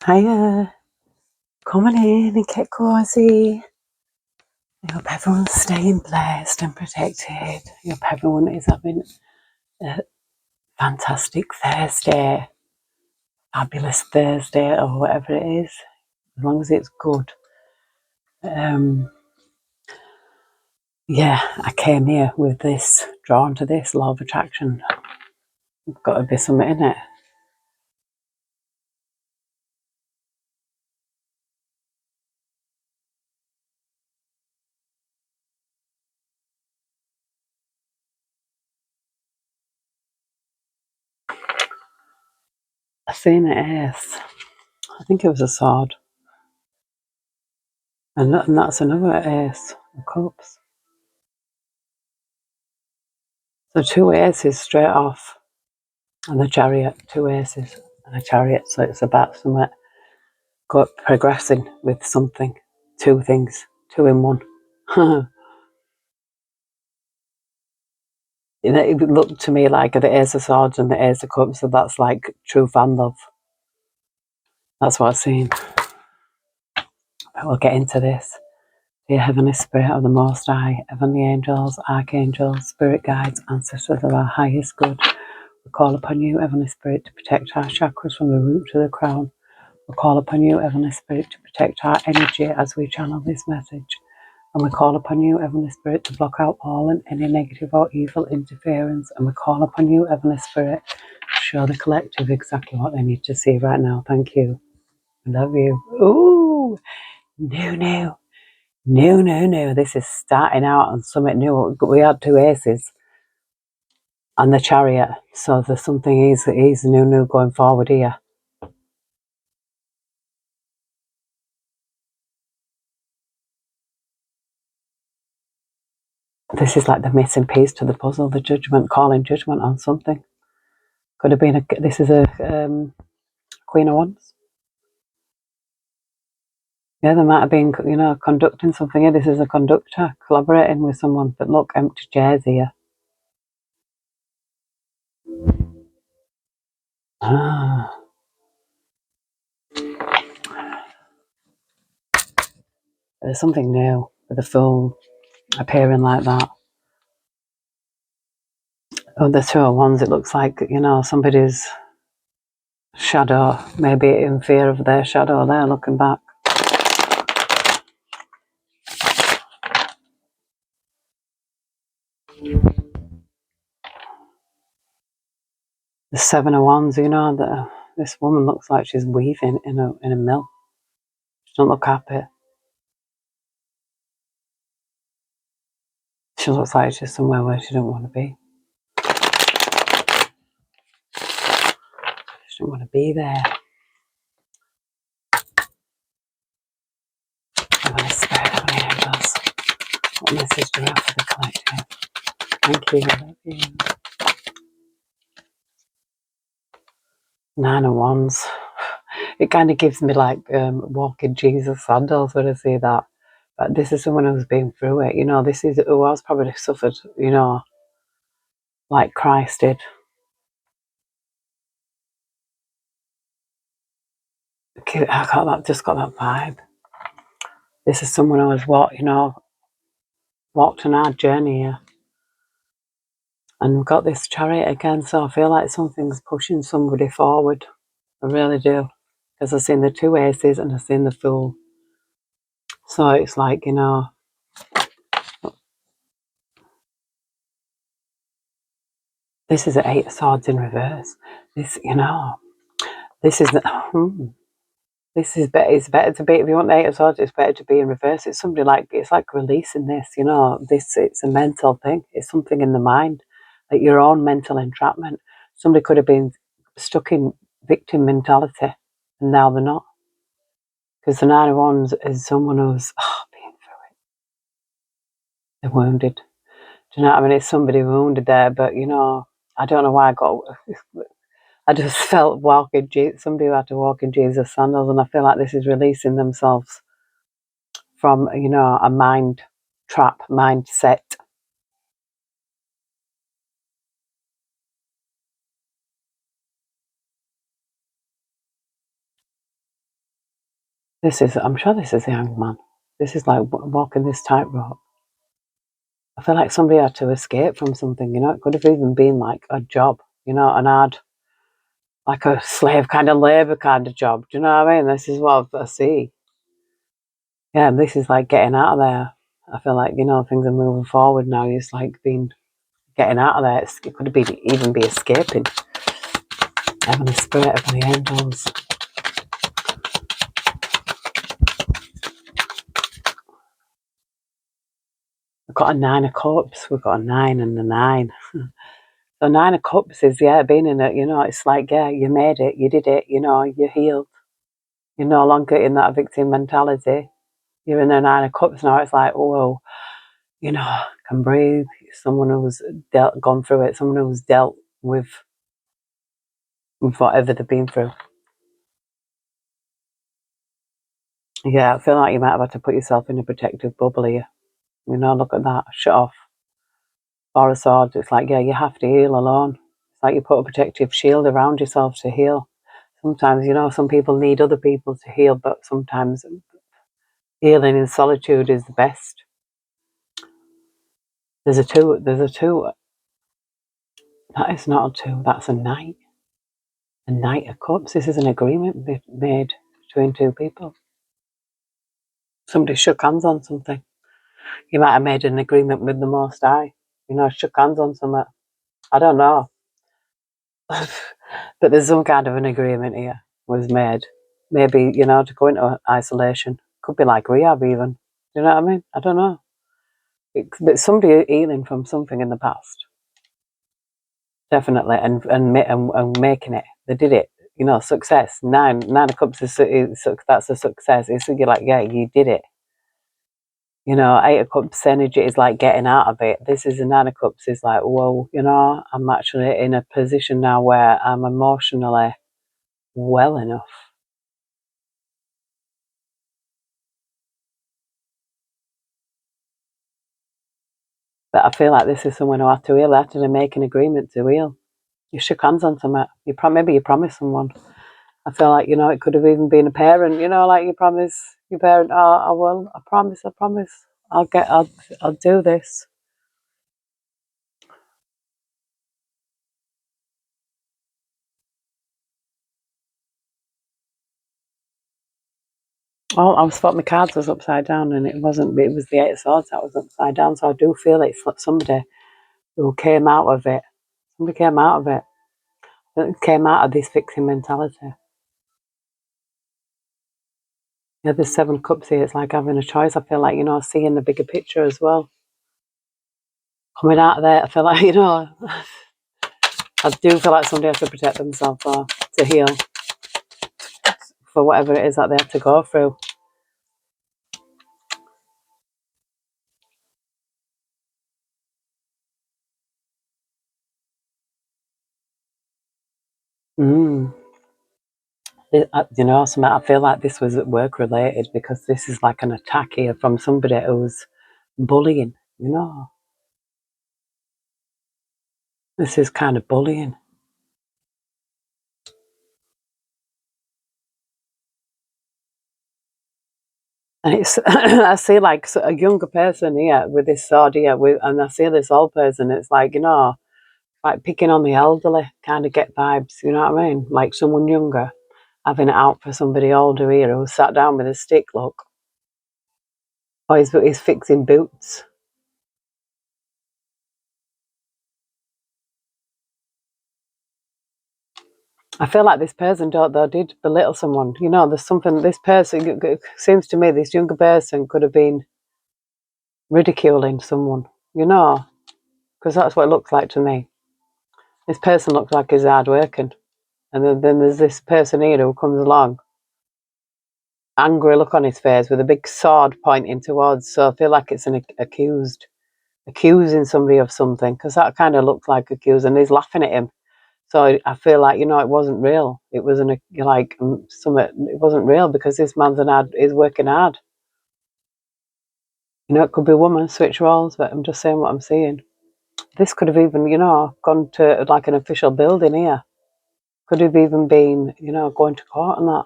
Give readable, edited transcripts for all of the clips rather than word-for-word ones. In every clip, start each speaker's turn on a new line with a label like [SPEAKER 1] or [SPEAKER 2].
[SPEAKER 1] Hiya, coming in and get cozy. I hope everyone's staying blessed and protected. I hope everyone is having a fantastic Thursday, fabulous Thursday, or whatever it is, as long as it's good. Yeah, I came here with this, drawn to this law of attraction. There's got to be something in it. I seen an ace. I think it was a sword. And that's another ace of cups. So two aces straight off. And the chariot, two aces and a chariot. So it's about somewhere progressing with something. Two things, two in one. You know, it looked to me like the Ace of Swords and the Ace of Cups, so that's like true fan love. That's what I've seen. But we'll get into this. Dear Heavenly Spirit of the Most High, Heavenly Angels, Archangels, Spirit Guides, Ancestors of our highest good, we call upon you, Heavenly Spirit, to protect our chakras from the root to the crown. We call upon you, Heavenly Spirit, to protect our energy as we channel this message. And we call upon you, Heavenly Spirit, to block out all and any negative or evil interference. And we call upon you, Heavenly Spirit, to show the collective exactly what they need to see right now. Thank you. I love you. Ooh, new. This is starting out on something new. We had two aces and the chariot. So there's something he's new going forward here. This is like the missing piece to the puzzle, the judgment, calling judgment on something. Could have been this is a Queen of Wands. Yeah, they might have been, conducting something. Yeah, this is a conductor collaborating with someone. But look, empty chairs here. Ah, there's something new with the Fool appearing like that. Oh, the Two of Wands, it looks like, somebody's shadow, maybe in fear of their shadow there, looking back. The Seven of Wands, this woman looks like she's weaving in a mill. She doesn't look happy. She looks like she's somewhere where she don't want to be. She don't want to be there. Heavenly Spirit, Heavenly Angels, what message do we have for the collective? Thank you, I love you. Nine of Wands. It kind of gives me like walking Jesus sandals when I see that. But this is someone who's been through it. This is who has probably suffered, like Christ did. Just got that vibe. This is someone who has walked an hard journey here. And we've got this chariot again, so I feel like something's pushing somebody forward. I really do. Because I've seen the two aces and I've seen the Fool. So it's like, this is the Eight of Swords in reverse. This, this is the, this is better. It's better to be, if you want the Eight of Swords, it's better to be in reverse. It's somebody it's like releasing this, it's a mental thing. It's something in the mind, like your own mental entrapment. Somebody could have been stuck in victim mentality and now they're not. Because the Nine of Wands is someone who's been through it. They're wounded. Do you know what I mean? It's somebody wounded there, but I don't know why I just felt somebody who had to walk in Jesus' sandals, and I feel like this is releasing themselves from, a mind trap, mindset. I'm sure this is a young man. This is like walking this tightrope. I feel like somebody had to escape from something, you know. It could have even been like a job, you know, an hard, like a slave kind of labour kind of job. Do you know what I mean? This is what I see. Yeah, and this is like getting out of there. I feel like, you know, things are moving forward now. It's like getting out of there. It could even be escaping. Heavenly Spirit, Heavenly Angels. We've got a 9 of Cups. We've got a 9 and a 9. So 9 of Cups is, yeah, being in it, you know, it's like, yeah, you made it, you did it, you know, you're healed. You're no longer in that victim mentality. You're in the 9 of Cups now. It's like, whoa, you know, can breathe. Someone who's gone through it, someone who's dealt with whatever they've been through. Yeah, I feel like you might have had to put yourself in a protective bubble here. You know, look at that. Shut off. Four of Swords. It's like, yeah, you have to heal alone. It's like you put a protective shield around yourself to heal. Sometimes, you know, some people need other people to heal, but sometimes healing in solitude is the best. There's a 2. There's a 2. That is not a 2. That's a Knight. A Knight of Cups. This is an agreement made between 2 people. Somebody shook hands on something. You might have made an agreement with the Most High. You know, shook hands on something. I don't know. But there's some kind of an agreement here was made. Maybe, you know, to go into isolation. Could be like rehab even. Do you know what I mean? I don't know. But somebody healing from something in the past. Definitely. And making it. They did it. You know, success. 9 of Cups is that's a success. It's you're like, yeah, you did it. You know, 8 of Cups energy is like getting out of it. This is a 9 of Cups is like, whoa, you know, I'm actually in a position now where I'm emotionally well enough. But I feel like this is someone who had to heal. They had to make an agreement to heal. You shook hands on something. Maybe you promised someone. I feel like, you know, it could have even been a parent. You know, like you promise your parent, oh, I will. I promise. I'll do this. Oh, I was thought my cards was upside down, and it wasn't. It was the 8 of Swords that was upside down. So I do feel it's somebody who came out of it. Somebody came out of it. Came out of this fixing mentality. Yeah, there's 7 cups here. It's like having a choice. I feel like, you know, seeing the bigger picture as well. Coming out of there, I feel like, you know, I do feel like somebody has to protect themselves or to heal for whatever it is that they have to go through. Mm. You know, I feel like this was work related because this is like an attack here from somebody who's bullying, you know. This is kind of bullying. And it's, I see like a younger person here with this sword here, and I see this old person. It's like, you know, like picking on the elderly, kind of get vibes, you know what I mean? Like someone younger having it out for somebody older here who sat down with a stick, look. Or he's fixing boots. I feel like this person did belittle someone. You know, there's something, this person, it seems to me this younger person could have been ridiculing someone, you know, because that's what it looks like to me. This person looks like he's hard working. And then there's this person here who comes along, angry look on his face with a big sword pointing towards. So I feel like it's an accusing somebody of something, because that kind of looks like accusing. He's laughing at him. So I feel like, you know, it wasn't real. It was it wasn't real because this man's is working hard. You know, it could be a woman, switch roles, but I'm just saying what I'm seeing. This could have even, you know, gone to like an official building here. Could have even been, you know, going to court and that.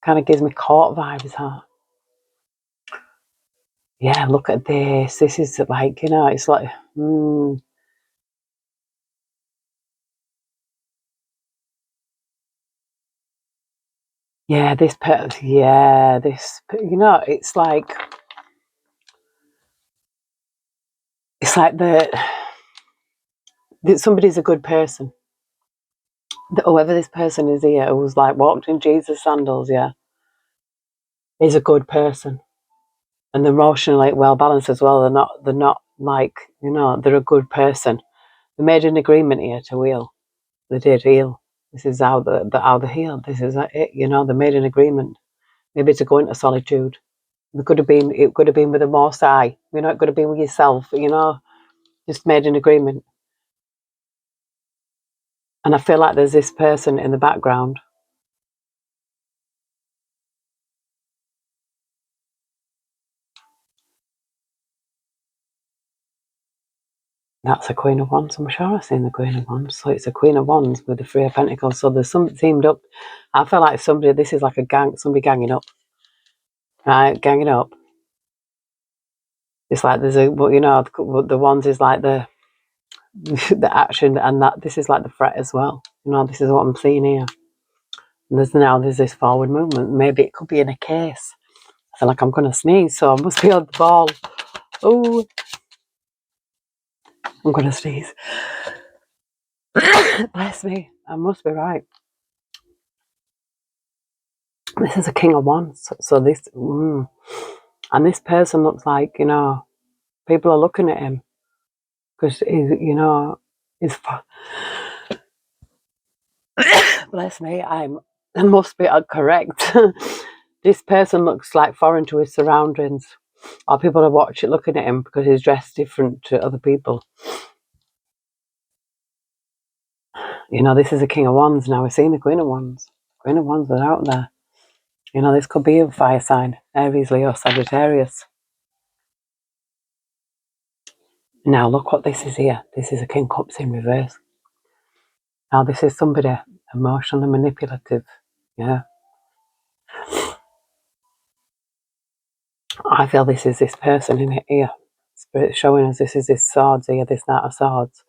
[SPEAKER 1] Kind of gives me court vibes, huh? Yeah, look at this. This is like, you know, it's like, yeah, you know, it's like that somebody's a good person. That whoever this person is here who's like walked in Jesus' sandals, yeah, is a good person. And they're emotionally well balanced as well. They're not like, you know, they're a good person. They made an agreement here to heal. They did heal. This is how they healed. This is it, you know, they made an agreement. Maybe to go into solitude. It could have been with the Most High, you know, it could have been with yourself, you know, just made an agreement. And I feel like there's this person in the background. That's a Queen of Wands. I'm sure I've seen the Queen of Wands. So it's a Queen of Wands with the Three of Pentacles. So there's something teamed up. I feel like this is like a gang, somebody ganging up. Right, ganging up. It's like you know, the Wands is like the the action, and that this is like the threat as well. You know, this is what I'm seeing here. And there's this forward movement. Maybe it could be in a case. I feel like I'm going to sneeze, so I must be on the ball. Oh, I'm going to sneeze. Bless me. I must be right. This is a King of Wands. So this, and this person looks like, you know, people are looking at him because he's, you know, he's. Bless me. I must be correct. This person looks like foreign to his surroundings. Or people are looking at him because he's dressed different to other people. You know, this is a King of Wands now. We're seeing the Queen of Wands. Queen of Wands are out there. You know, this could be a fire sign. Aries, Leo, Sagittarius. Now, look what this is here. This is a King of Cups in reverse. Now, this is somebody emotionally manipulative. Yeah. I feel this is this person in here. Spirit showing us this is this swords here, this Knight of Swords.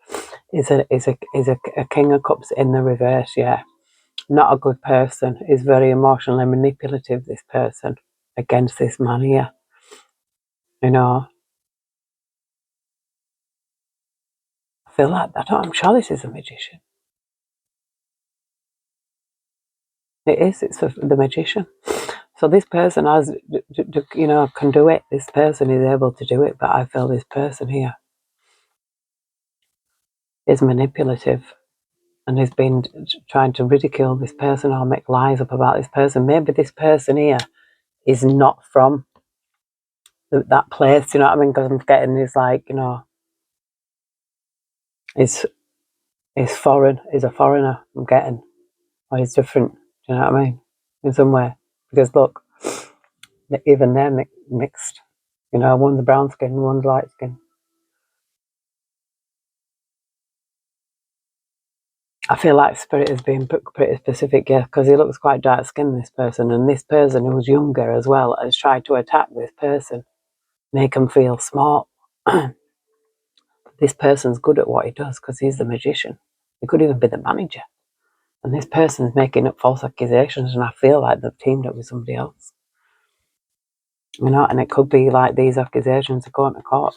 [SPEAKER 1] Is a King of Cups in the reverse, yeah. Not a good person. Is very emotionally manipulative, this person, against this man here. You know. I feel like I'm sure this is a magician. It is, it's the magician. So this person has, you know, can do it. This person is able to do it, but I feel this person here is manipulative and has been trying to ridicule this person or make lies up about this person. Maybe this person here is not from that place, you know what I mean? Because I'm getting is like, you know, is foreign, is a foreigner. I'm getting, or he's different. Do you know what I mean? In some way, because look, even they're mixed. You know, one's brown skin, one's light skin. I feel like Spirit is being pretty specific, yeah, because he looks quite dark skinned, this person, and this person who's younger as well has tried to attack this person, make him feel small. This person's good at what he does because he's the magician. He could even be the manager. And this person's making up false accusations, and I feel like they've teamed up with somebody else. You know, and it could be like these accusations are going to court.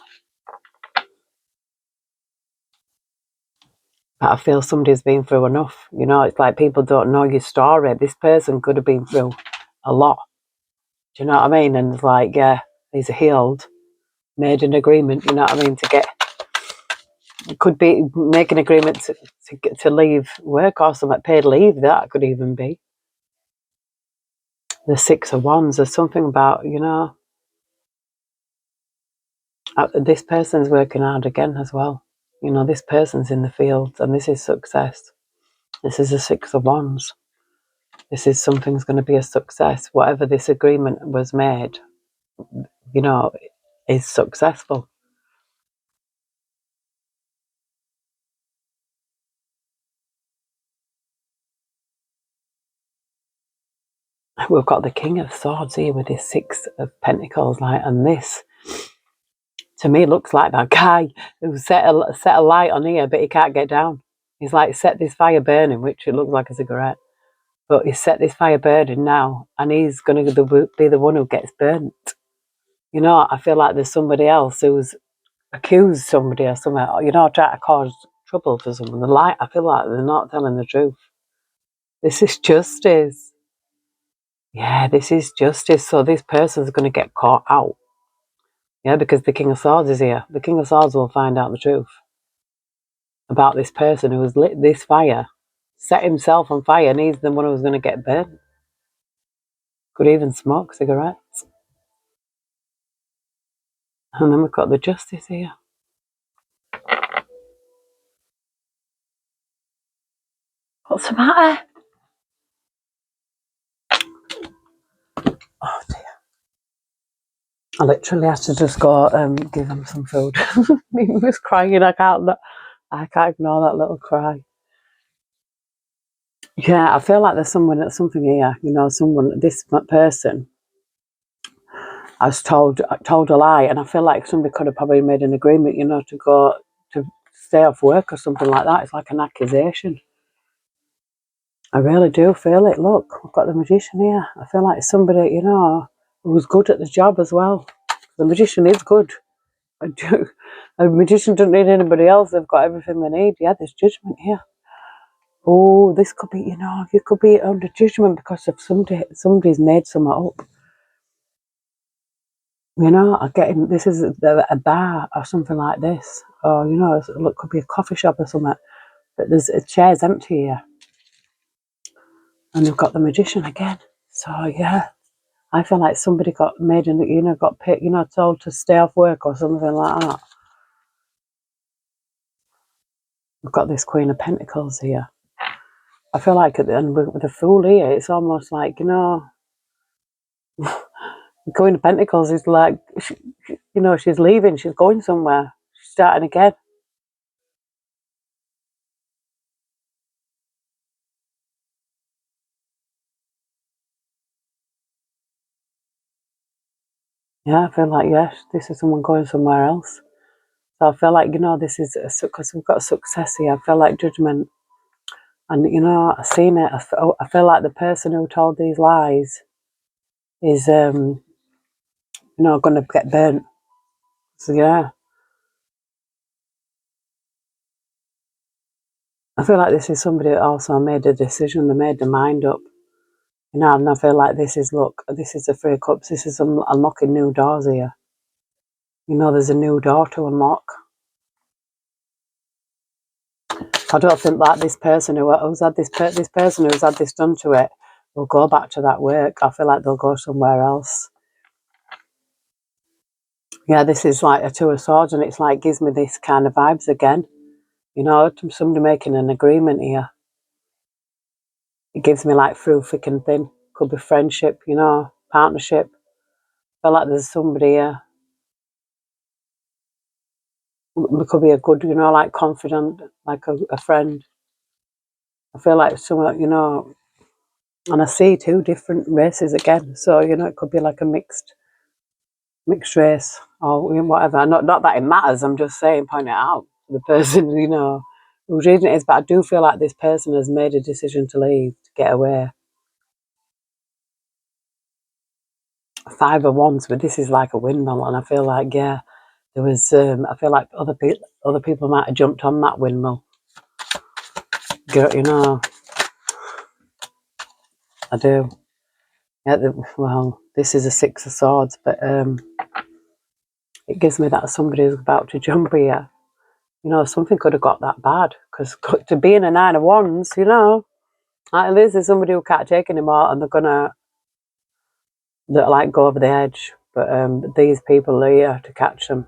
[SPEAKER 1] But I feel somebody's been through enough. You know, it's like people don't know your story. This person could have been through a lot. Do you know what I mean? And it's like, yeah, he's healed, made an agreement, you know what I mean, to get, could be make an agreement to leave work or something, paid leave, that could even be. The Six of Wands, there's something about, you know, this person's working hard again as well. You know, this person's in the field and this is success. This is the Six of Wands. This is something's going to be a success. Whatever this agreement was made, you know, is successful. we've got the King of Swords here with his Six of Pentacles, like, and this to me looks like that guy who set a light on here, but he can't get down. He's like set this fire burning, which it looks like a cigarette, but he's set this fire burning now, and he's going to be the one who gets burnt. You know, I feel like there's somebody else who's accused somebody or something. You know, trying to cause trouble for someone. The light, I feel like they're not telling the truth. This is justice. Yeah, this is justice. So this person's going to get caught out. Yeah, because the King of Swords is here. The King of Swords will find out the truth about this person who has lit this fire, set himself on fire, and he's the one who's going to get burnt. Could even smoke cigarettes. And then we've got the Justice here. What's the matter? Oh dear. I literally had to just go give him some food. He was crying. I can't ignore that little cry. Yeah, I feel like there's something here. You know, this person has told a lie, and I feel like somebody could have probably made an agreement, you know, to stay off work or something like that. It's like an accusation. I really do feel it. Look, we've got the Magician here. I feel like somebody, you know, who's good at the job as well. The Magician is good. A magician doesn't need anybody else. They've got everything they need. Yeah, there's judgment here. Oh, this could be, you know, you could be under judgment because of somebody's made something up. You know, I get him. This is a bar or something like this. Or, you know, it could be a coffee shop or something. But there's a chair's empty here. And they've got the Magician again. So, yeah. I feel like somebody got made, and you know, got paid, you know, told to stay off work or something like that. We've got this Queen of Pentacles here. I feel like at the end with the Fool here, it's almost like, you know, the Queen of Pentacles is like, you know, she's leaving, she's going somewhere, she's starting again. Yeah, I feel like, yes, this is someone going somewhere else. So I feel like, you know, this is because we've got success here. I feel like judgment. And, you know, I've seen it. I feel like the person who told these lies is, you know, going to get burnt. So, yeah. I feel like this is somebody that also made a decision. They made their mind up. You know, and I feel like this is the Three of Cups. This is unlocking new doors here. You know, there's a new door to unlock. I don't think that this person who's had this person who's had this done to it will go back to that work. I feel like they'll go somewhere else. Yeah, this is like a Two of Swords, and it's like gives me this kind of vibes again. You know, somebody making an agreement here. It gives me like through thick and thin. Could be friendship, you know, partnership. I feel like there's somebody here. It could be a good, you know, like confident, like a friend. I feel like someone, you know, and I see two different races again. So, you know, it could be like a mixed race or whatever. Not that it matters. I'm just saying, point it out to the person, you know, whose reason it is. But I do feel like this person has made a decision to leave, to get away. Five of Wands, but this is like a windmill, and I feel like, yeah, there was. I feel like other people might have jumped on that windmill. You know, I do. Yeah. Well, this is a Six of Swords, but it gives me that somebody is about to jump here. You know, something could have got that bad, because to be in a Nine of Wands, you know, like this is somebody who can't take anymore, and they're like go over the edge. But these people are here to catch them.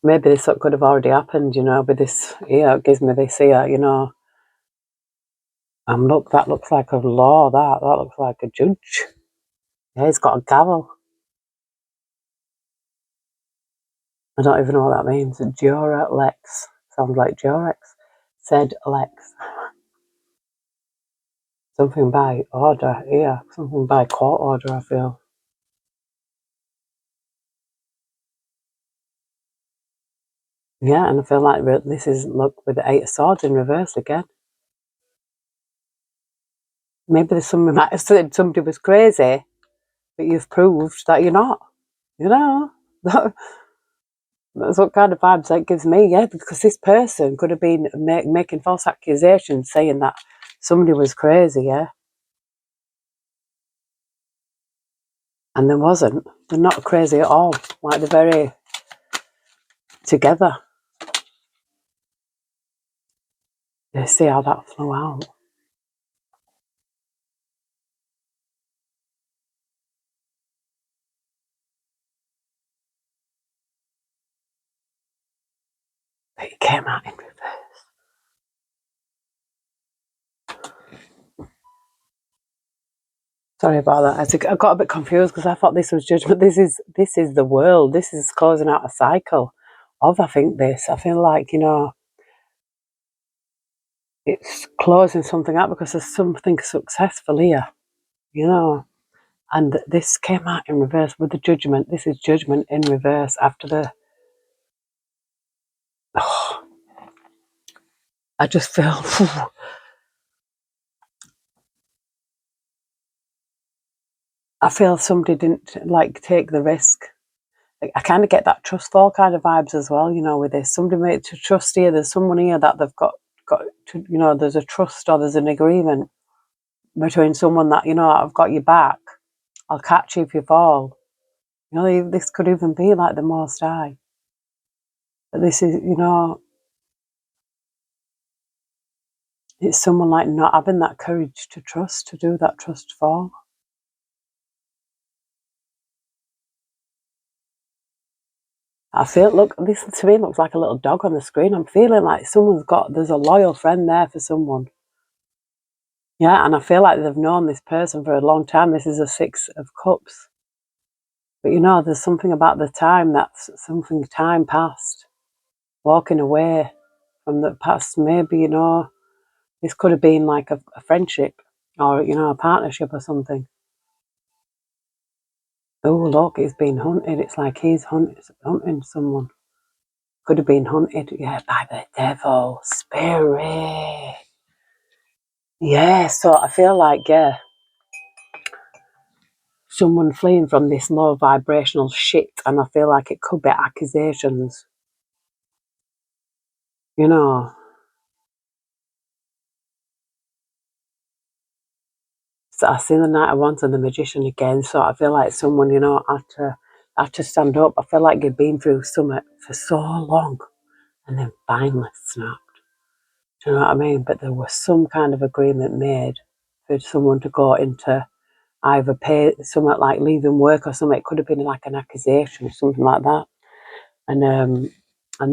[SPEAKER 1] Maybe this could have already happened, you know, but this here gives me this here, you know. Look, that looks like a law, that looks like a judge. Yeah, he's got a gavel. I don't even know what that means. Jura Lex. Sounds like Jorex. Said Lex. Something by order. Yeah, something by court order, I feel. Yeah, and I feel like this is, look, with the Eight of Swords in reverse again. Maybe there's somebody might have said somebody was crazy, but you've proved that you're not. You know? That's what kind of vibes that gives me, yeah, because this person could have been making false accusations saying that somebody was crazy, yeah? And there wasn't. They're not crazy at all. Like, they're very together. You see how that flew out. But it came out in reverse. Sorry about that. I got a bit confused because I thought this was judgment. This is the world. This is closing out a cycle of, I think, this. I feel like, you know, it's closing something out because there's something successful here, you know. And this came out in reverse with the judgment. This is judgment in reverse after the... Oh, I just feel... I feel somebody didn't, like, take the risk. I kind of get that trust fall kind of vibes as well, you know, with this. Somebody made to trust here. There's someone here that they've got to, you know, there's a trust or there's an agreement between someone that, you know, I've got your back. I'll catch you if you fall. You know, this could even be like the Most High. But this is, you know, it's someone like not having that courage to trust, to do that trust fall. I feel, look, this to me looks like a little dog on the screen. I'm feeling like there's a loyal friend there for someone. Yeah, and I feel like they've known this person for a long time. This is a Six of Cups. But you know, there's something about the time, time passed. Walking away from the past, maybe, you know, this could have been like a friendship or, you know, a partnership or something. Oh, look, he's been hunted. It's like he's hunting someone. Could have been hunted, yeah, by the devil, spirit. Yeah, so I feel like, yeah, someone fleeing from this low vibrational shit, and I feel like it could be accusations, you know. So I see the Knight of Wands and the Magician again, so I feel like someone, you know, had to stand up. I feel like you've been through something for so long and then finally snapped. Do you know what I mean? But there was some kind of agreement made for someone to go into either pay something like leaving work or something. It could have been like an accusation or something like that. And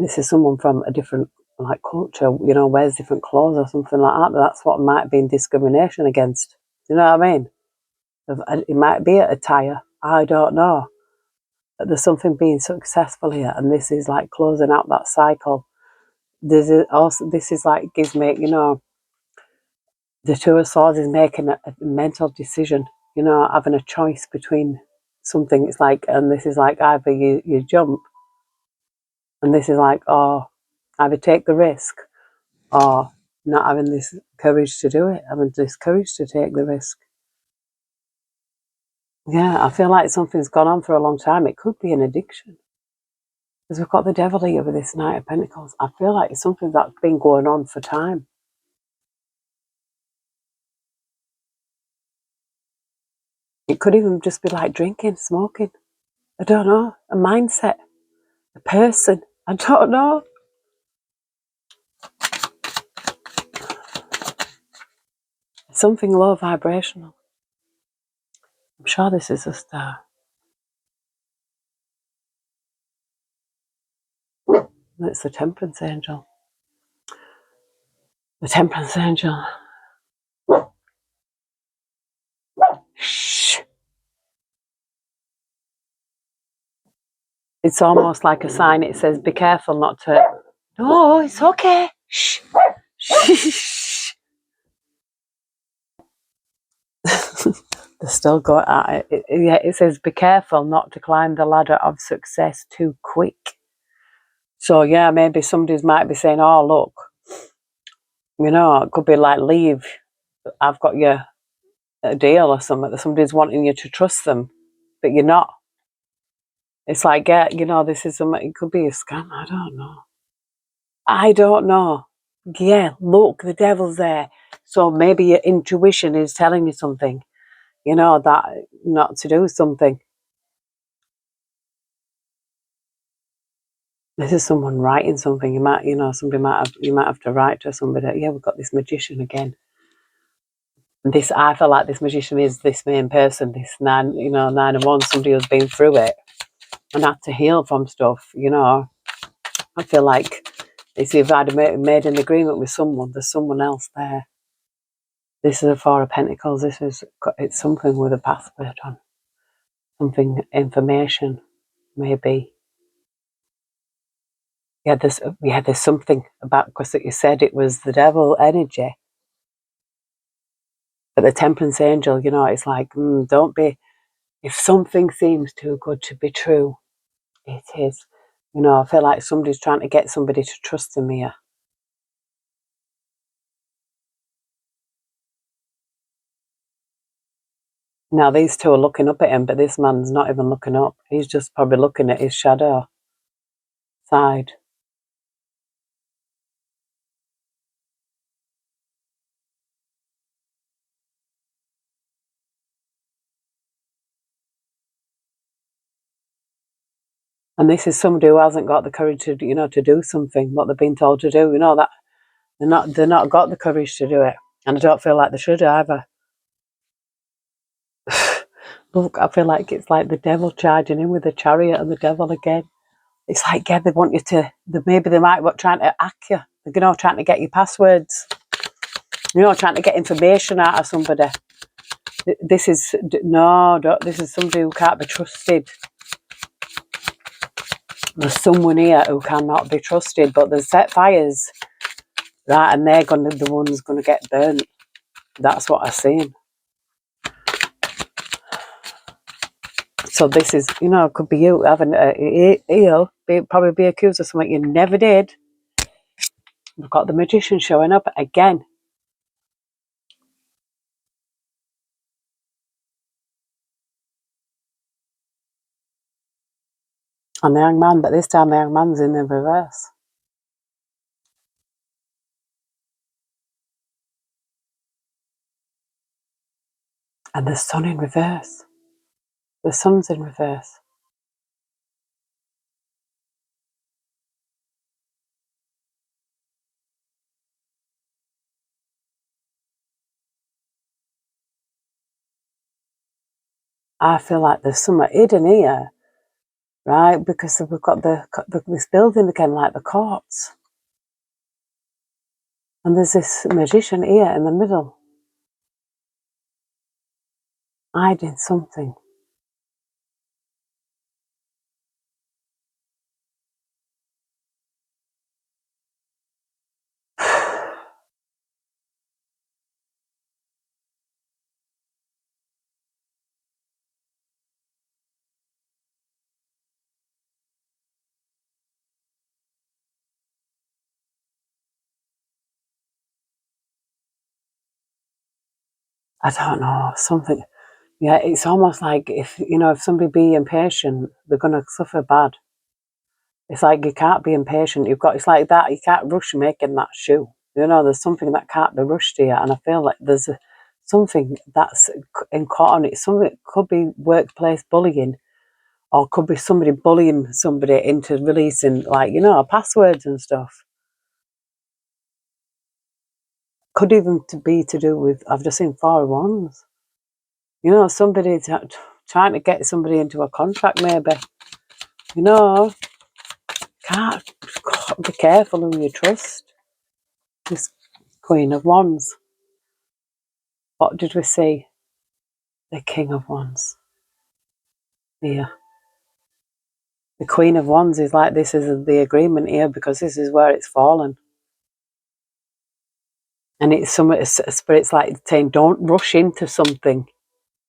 [SPEAKER 1] this is someone from a different like culture, you know, wears different clothes or something like that. But that's what might have been discrimination against. Do you know what I mean? It might be a attire. I don't know. But there's something being successful here, and this is like closing out that cycle. This is like gives me, you know, the Two of Swords is making a mental decision, you know, having a choice between something. It's like, and this is like either you jump, and this is like, oh, either take the risk or not having this courage to do it, having this courage to take the risk. Yeah, I feel like something's gone on for a long time. It could be an addiction. Because we've got the devil here with this Knight of Pentacles. I feel like it's something that's been going on for time. It could even just be like drinking, smoking. I don't know. A mindset. A person. I don't know. Something low vibrational. I'm sure this is a star. It's the Temperance Angel. The Temperance Angel. Shh. It's almost like a sign. It says, be careful not to... No, it's okay. Shh. Shh. They're still going at it. Yeah, it says, be careful not to climb the ladder of success too quick. So, yeah, maybe somebody might be saying, oh, look, you know, it could be like, leave. I've got you a deal or something. Somebody's wanting you to trust them, but you're not. It's like, yeah, you know, this is something, it could be a scam. I don't know. I don't know. Yeah, look, the devil's there. So maybe your intuition is telling you something, you know, that not to do something. This is someone writing something. You might, you know, you might have to write to somebody. Yeah, we've got this magician again. And this, I feel like this magician is this main person, this 9 of wands, somebody who's been through it and had to heal from stuff, you know. I feel like if you've had made an agreement with someone, there's someone else there. This is a Four of Pentacles. It's something with a password on. Something, information, maybe. Yeah, there's something about, because you said it was the devil energy. But the Temperance Angel, you know, it's like, don't be, if something seems too good to be true, it is. You know, I feel like somebody's trying to get somebody to trust them here. Now, these two are looking up at him, but this man's not even looking up. He's just probably looking at his shadow side. And this is somebody who hasn't got the courage to, you know, to do something, what they've been told to do. You know, that they're not got the courage to do it. And I don't feel like they should either. Look, I feel like it's like the devil charging in with the chariot and the devil again. It's like, yeah, they want you to, maybe they might be trying to hack you. They're, you know, trying to get your passwords. You know, trying to get information out of somebody. This is, no, this is somebody who can't be trusted. There's someone here who cannot be trusted, but there's set fires, right, and they're the ones going to get burnt. That's what I've seen. So this is, you know, it could be you having probably be accused of something you never did. We've got the magician showing up again. And the young man, but this time the young man's in the reverse. And the sun in reverse. The sun's in reverse. I feel like there's something hidden here, right? Because we've got this building again, like the courts. And there's this magician here in the middle, hiding something. I don't know, something. Yeah, it's almost like if somebody be impatient, they're going to suffer bad. It's like you can't be impatient. It's like that. You can't rush making that shoe. You know, there's something that can't be rushed here. And I feel like there's something that's in caught on it. Something could be workplace bullying, or could be somebody bullying somebody into releasing, like, passwords and stuff. Could even be to do with, I've just seen 4 of Wands. You know, somebody trying to get somebody into a contract, maybe. You know, can't be careful who you trust. This Queen of Wands. What did we see? The King of Wands. Yeah. The Queen of Wands is like, this is the agreement here because this is where it's fallen. And it's some spirit's like saying, don't rush into something,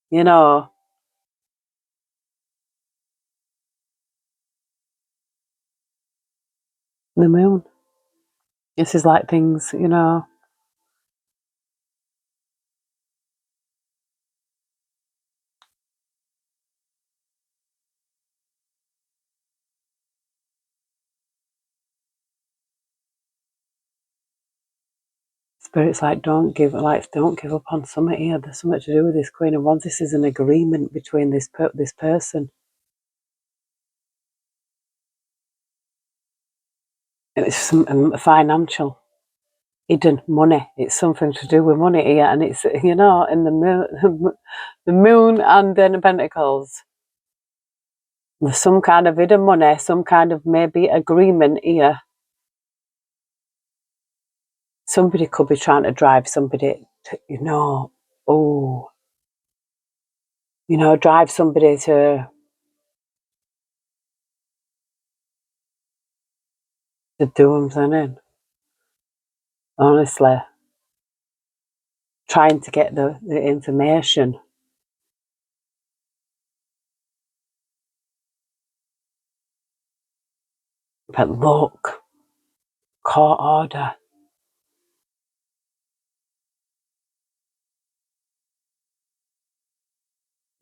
[SPEAKER 1] you know. The Moon. This is like things, you know. Spirit's like, don't give up on something here. There's something to do with this Queen of Wands. This is an agreement between this person. It's some financial, hidden money. It's something to do with money here, and it's, you know, in the moon, the Moon and then the Pentacles. There's some kind of hidden money, some kind of maybe agreement here. Somebody could be trying to drive somebody to, you know, drive somebody to do something. Honestly, trying to get the information. But look, court order.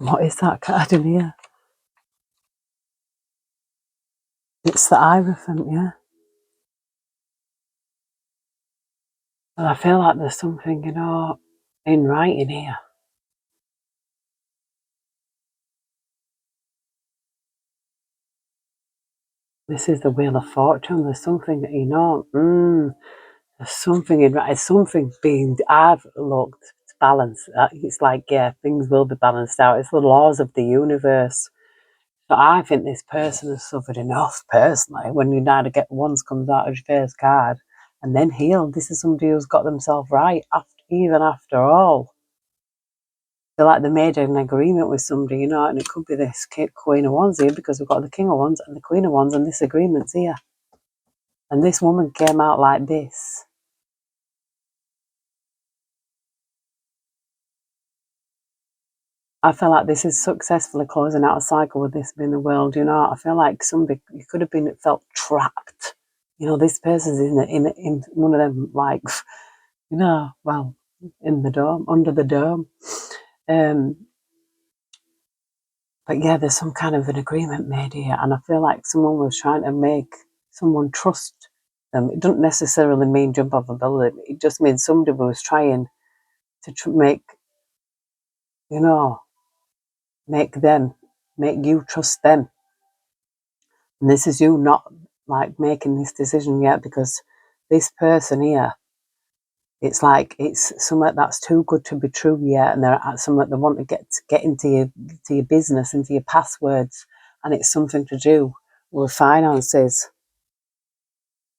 [SPEAKER 1] What is that card in here? It's the Hierophant, yeah. But I feel like there's something, you know, in writing here. This is the Wheel of Fortune. There's something that, you know, there's something in writing. Something being, I've looked, it's balanced. It's like, yeah, things will be balanced out. It's the laws of the universe. So I think this person has suffered enough, personally, when you neither get once comes out as your first card and then healed. This is somebody who's got themselves right, even after all. They're like they made an agreement with somebody, you know, and it could be this Queen of Wands here because we've got the King of Wands and the Queen of Wands and this agreement's here. And this woman came out like this. I feel like this is successfully closing out a cycle with this being the world, you know. I feel like somebody, you could have been felt trapped. You know, this person's in one of them, like, you know, well, in the dome, under the dome. But yeah, there's some kind of an agreement made here, and I feel like someone was trying to make someone trust them. It doesn't necessarily mean jump off a building. It just means somebody was trying to make, you know, make you trust them. And this is you not like making this decision yet, because this person here, it's like it's something that's too good to be true yet, and they're at something they want to get into your business, into your passwords, and it's something to do with finances.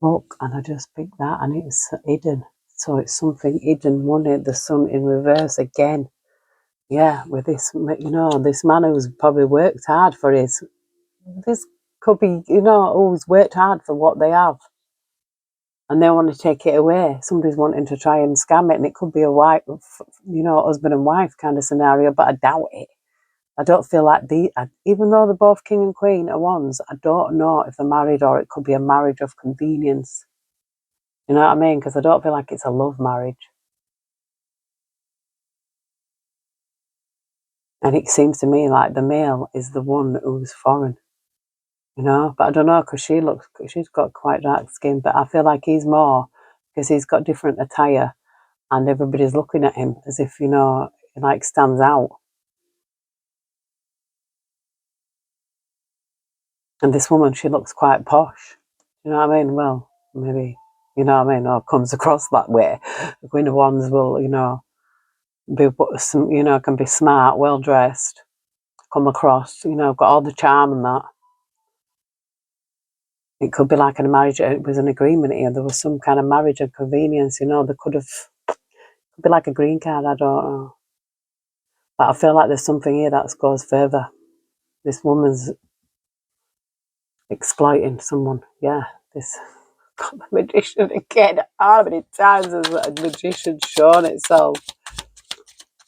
[SPEAKER 1] Look, and I just picked that, and it's hidden. So it's something hidden money. The Sun in reverse again. Yeah, with this, you know, this man who's probably worked hard for his. This could be, you know, who's worked hard for what they have, and they want to take it away. Somebody's wanting to try and scam it, and it could be a wife, you know, husband and wife kind of scenario. But I doubt it. I don't feel like even though they're both King and Queen of Wands, I don't know if they're married or it could be a marriage of convenience. You know what I mean? Because I don't feel like it's a love marriage. And it seems to me like the male is the one who's foreign, you know? But I don't know, because she's got quite dark skin, but I feel like he's more, because he's got different attire and everybody's looking at him as if, you know, he like stands out. And this woman, she looks quite posh. You know what I mean? Well, maybe, you know what I mean, or comes across that way. The Queen of Wands will, you know, be some, you know, can be smart, well dressed, come across, you know, got all the charm and that. It could be like a marriage. It was an agreement here. There was some kind of marriage of convenience. You know, there could be like a green card. I don't know, but I feel like there's something here that goes further. This woman's exploiting someone. Yeah, this got the magician again. How many times has the magician shown itself?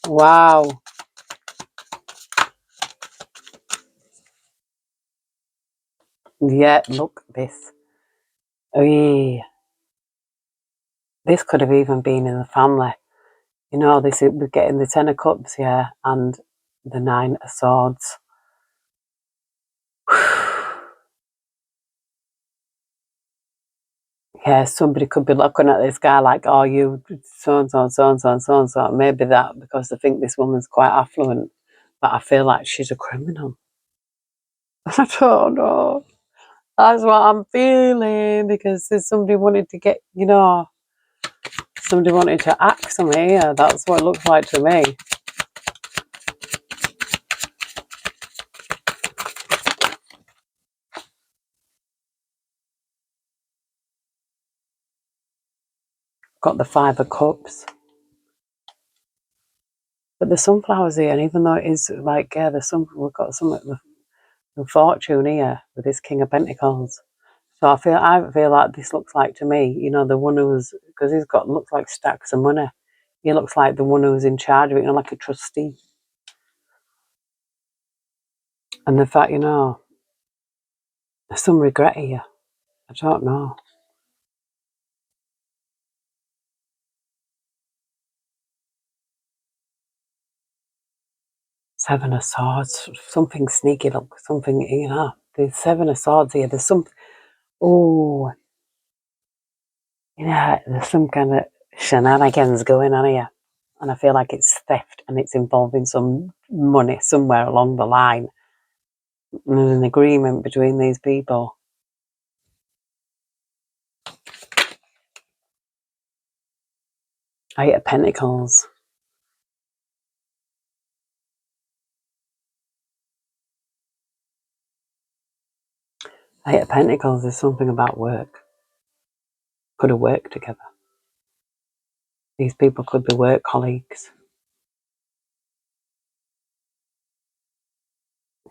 [SPEAKER 1] Wow. Yeah, look at this. Oy. This could have even been in the family. You know, this is, we're getting the Ten of Cups here and the Nine of Swords. Yeah, somebody could be looking at this guy like, oh, you so-and-so, so-and-so, so-and-so. Maybe that because they think this woman's quite affluent. But I feel like she's a criminal. I don't know. That's what I'm feeling because there's somebody wanted to get, you know, somebody wanted to axe me here. That's what it looks like to me. Got the Five of Cups. But the sunflowers here, and even though it is like, yeah, we've got some of the fortune here with this King of Pentacles. So I feel like this looks like to me, you know, the one who's, because he's got, looks like stacks of money. He looks like the one who's in charge of it, you know, like a trustee. And the fact, you know, there's some regret here. I don't know. Seven of Swords, something sneaky, look, something, you know, there's Seven of Swords here. There's some, oh, yeah, there's some kind of shenanigans going on here. And I feel like it's theft and it's involving some money somewhere along the line. And there's an agreement between these people. Eight of Pentacles. Eight of Pentacles is something about work. Could have worked together. These people could be work colleagues.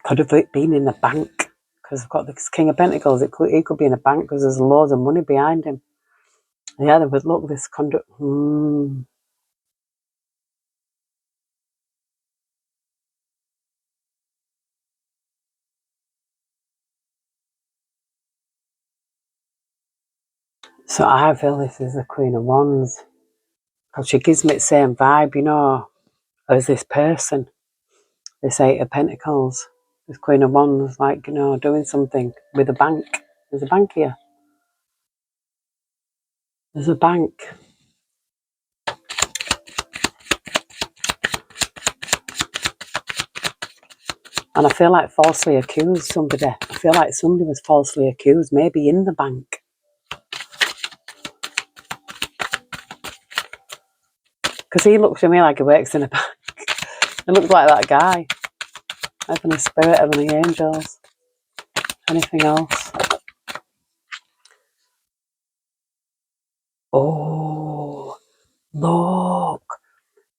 [SPEAKER 1] Could have been in the bank because I've got this King of Pentacles. He could be in a bank because there's loads of money behind him. Yeah, there was, look, this conduct. So I feel this is the Queen of Wands because she gives me the same vibe, you know, as this person. This Eight of Pentacles, this Queen of Wands, like, you know, doing something with a bank. There's a bank here. There's a bank. And I feel like falsely accused somebody. I feel like somebody was falsely accused, maybe in the bank. Because he looks to me like he works in a bank. He looks like that guy. Heavenly Spirit, Heavenly Angels. Anything else? Oh, look.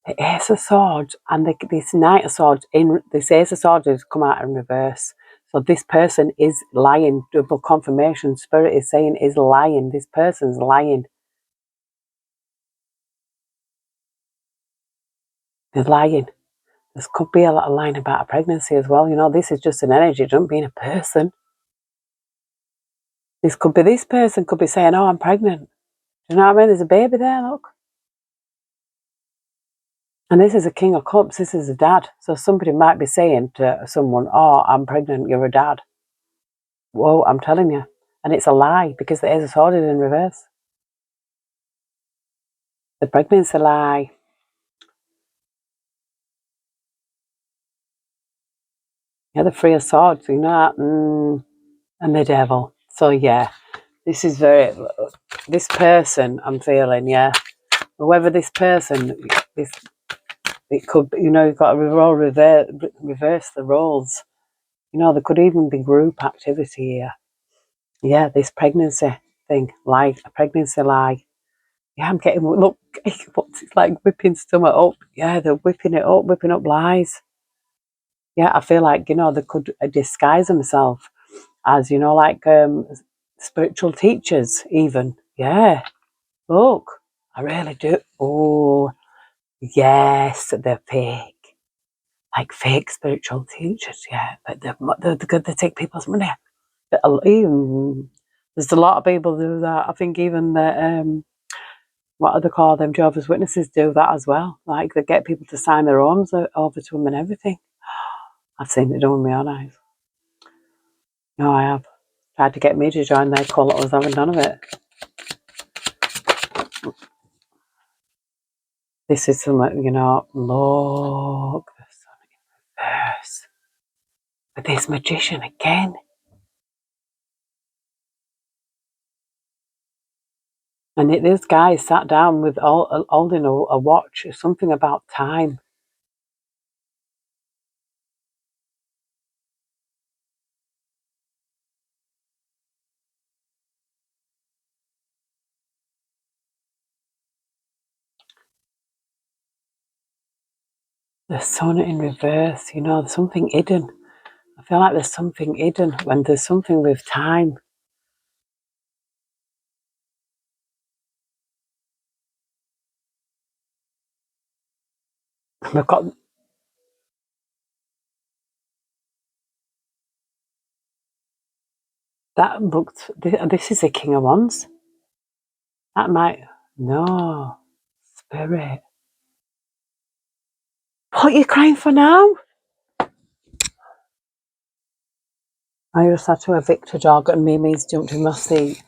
[SPEAKER 1] The Ace of Swords and this Knight of Swords, this Ace of Swords has come out in reverse. So this person is lying. Double confirmation. Spirit is saying is lying. This person's lying. They're lying. There could be a lot of lying about a pregnancy as well. You know, this is just an energy. It doesn't mean a person. This could be, this person could be saying, oh, I'm pregnant. Do you know what I mean? There's a baby there, look. And this is a King of Cups. This is a dad. So somebody might be saying to someone, oh, I'm pregnant. You're a dad. Whoa, I'm telling you. And it's a lie because the Ace of Swords is in reverse. The pregnancy lie. Yeah, the Three of Swords, you know, and the Devil. So yeah, this is this person I'm feeling, yeah. Whoever this person, it could be, you know, you've got to reverse the roles. You know, there could even be group activity here. Yeah, this pregnancy thing, like a pregnancy lie. Yeah, I'm getting, look, it's like whipping stomach up. Yeah, they're whipping up lies. Yeah, I feel like, you know, they could disguise themselves. as, you know, like spiritual teachers even. Yeah, look, I really do. Oh, yes, they're fake. Like fake spiritual teachers, yeah. But they're good, they take people's money. Even, there's a lot of people who do that. I think even the, what do they call them, Jehovah's Witnesses do that as well. Like they get people to sign their arms over to them and everything. I've seen it done with my own eyes. No, I have. Tried to get me to join their cult, I was having none of it. This is something, you know, look, there's but this magician again. And this guy sat down with holding a watch, something about time. The sun in reverse, you know, there's something hidden. I feel like there's something hidden when there's something with time. We've got that looked. This is the King of Wands. That might no spirit. What are you crying for now? I just had to evict a dog and Mimi's jumped in my seat.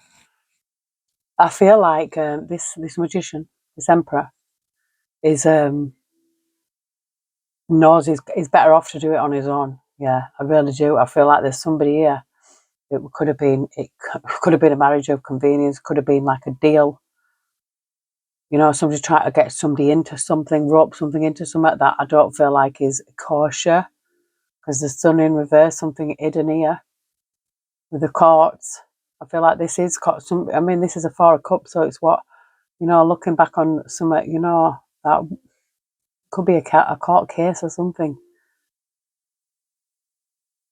[SPEAKER 1] I feel like this magician, this emperor, is knows he's better off to do it on his own. Yeah, I really do. I feel like there's somebody here. It could have been a marriage of convenience. Could have been like a deal. You know, somebody trying to get somebody into something, rope something into something that I don't feel like is kosher. Because the sun in reverse, something hidden here with the courts. I feel like this is I mean, this is a Four of Cups, so it's what, you know, looking back on something, you know, that could be a court case or something.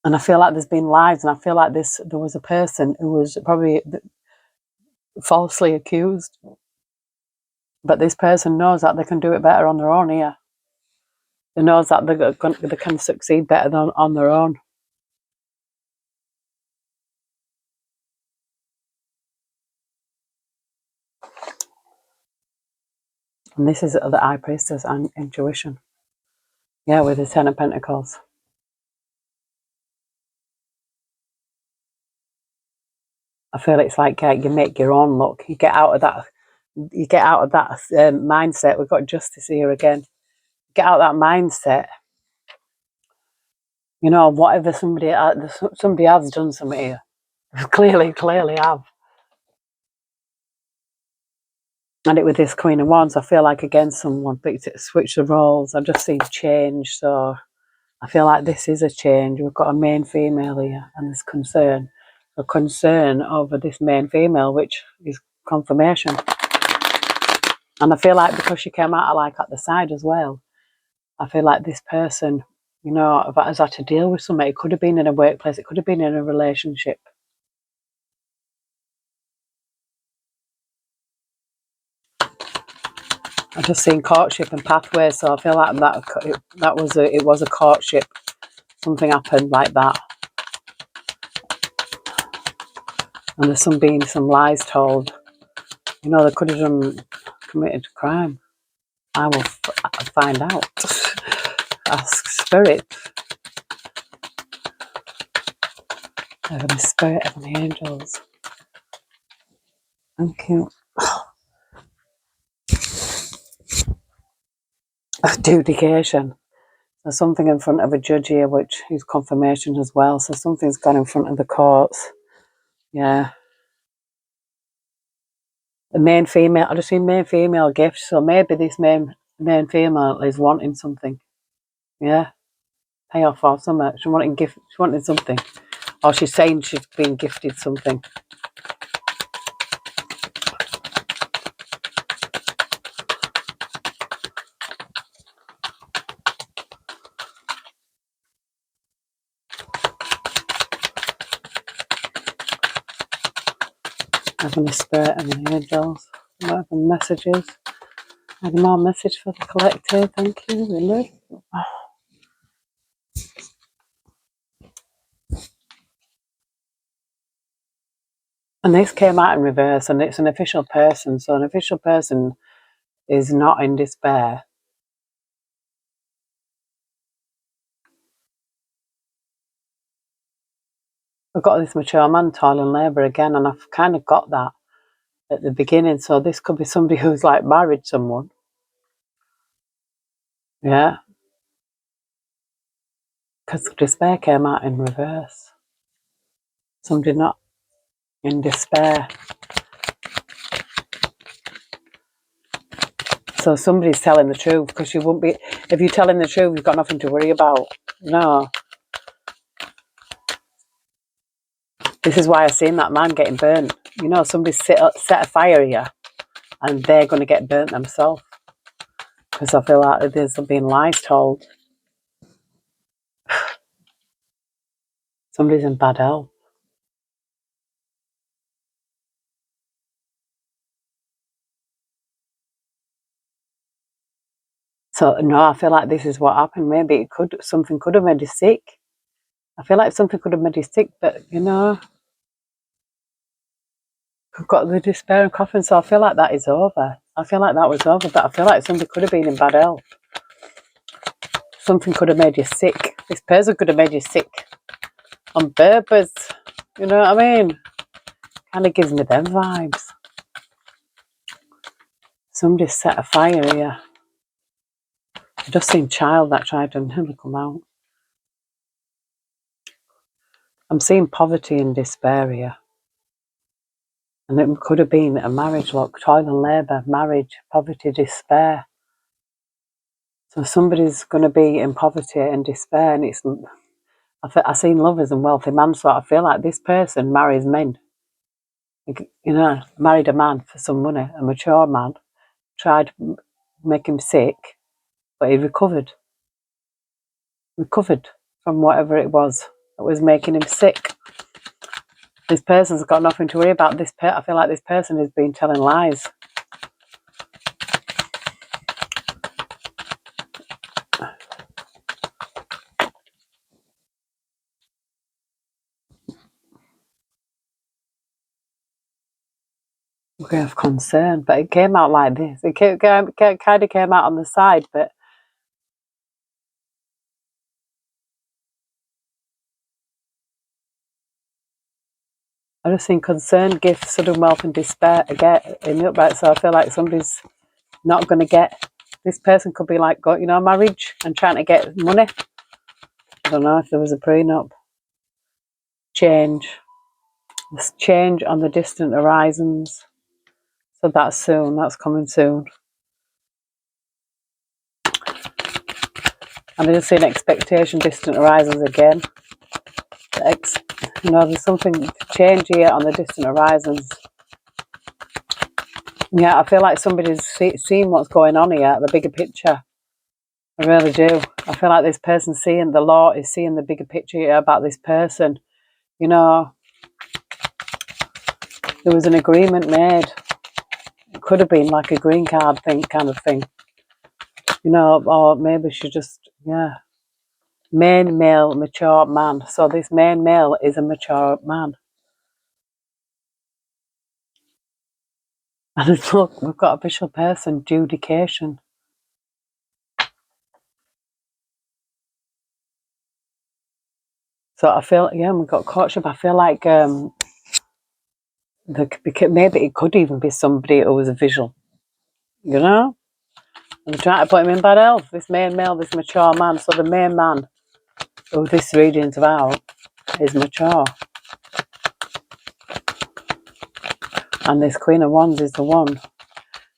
[SPEAKER 1] And I feel like there's been lies, and I feel like there was a person who was probably falsely accused, but this person knows that they can do it better on their own here. They knows that they can succeed better than on their own. And this is the High Priestess and intuition. Yeah, with the Ten of Pentacles. I feel it's like you make your own luck. You get out of that. You get out of that mindset. We've got Justice here again. Get out of that mindset. You know, whatever somebody has done something here. Clearly have. And it with this Queen of Wands, I feel like again someone switched the roles. I've just seen change, so I feel like this is a change. We've got a main female here, and there's a concern over this main female, which is confirmation. And I feel like because she came out like at the side as well, I feel like this person, you know, has had to deal with something. It could have been in a workplace, it could have been in a relationship. I've just seen courtship and pathways, so I feel like it was a courtship. Something happened like that. And there's some lies told. You know, they could have committed a crime. I will find out. Ask Spirit. Heavenly Spirit, Heavenly Angels. Thank you. Adjudication. There's something in front of a judge here, which is confirmation as well. So something's gone in front of the courts. Yeah. The main female, I just seen main female gifts. So maybe this main female is wanting something. Yeah. Payoff or something. She wanted something. Or she's saying she's been gifted something. Having a spirit and the angels. Having messages. Any more message for the collective? Thank you, really. And this came out in reverse, and it's an official person. So an official person is not in despair. I've got this mature man, toil and labour again, and I've kind of got that at the beginning. So this could be somebody who's like married someone. Yeah. Because despair came out in reverse. Somebody not in despair. So somebody's telling the truth, because you won't be, if you're telling the truth, you've got nothing to worry about. No. This is why I've seen that man getting burnt. You know, somebody set a fire here, and they're going to get burnt themselves. Because I feel like there's been lies told. Somebody's in bad health. So no, I feel like this is what happened. Maybe something could have made you sick. I feel like something could have made you sick, but you know, I've got the despair and coughing, so I feel like that is over. I feel like that was over, but I feel like somebody could have been in bad health. Something could have made you sick. This person could have made you sick on purpose. You know what I mean? Kind of gives me them vibes. Somebody set a fire here. I've just seen child that tried to nearly come out. I'm seeing poverty and despair here. And it could have been a marriage, look, toil and labour, marriage, poverty, despair. So somebody's going to be in poverty and despair, and it's, I've seen lovers and wealthy men, so I feel like this person marries men. You know, married a man for some money, a mature man, tried to make him sick, but he recovered from whatever it was that was making him sick. This person's got nothing to worry about. I feel like this person has been telling lies. We have concern, but it came out like this. It kind of came out on the side, but I just think concern, gift, sudden wealth, and despair again in the upright. So I feel like somebody's not going to get. This person could be like, you know, marriage and trying to get money. I don't know if there was a prenup. Change. This change on the distant horizons. So that's soon. That's coming soon. And I just see an expectation, distant horizons again. You know, there's something to change here on the distant horizons. Yeah, I feel like somebody's seen what's going on here, the bigger picture. I really do. I feel like this person seeing the law is seeing the bigger picture here about this person. You know, there was an agreement made. It could have been like a green card thing, kind of thing. You know, or maybe she just, yeah. Main male, mature man. So this main male is a mature man. And look, we've got official person, judication. So I feel, yeah, we've got courtship. I feel like maybe it could even be somebody who was a visual, you know? And they're trying to put him in bad health, this main male, this mature man. So the main man who this reading's about is mature. And this Queen of Wands is the one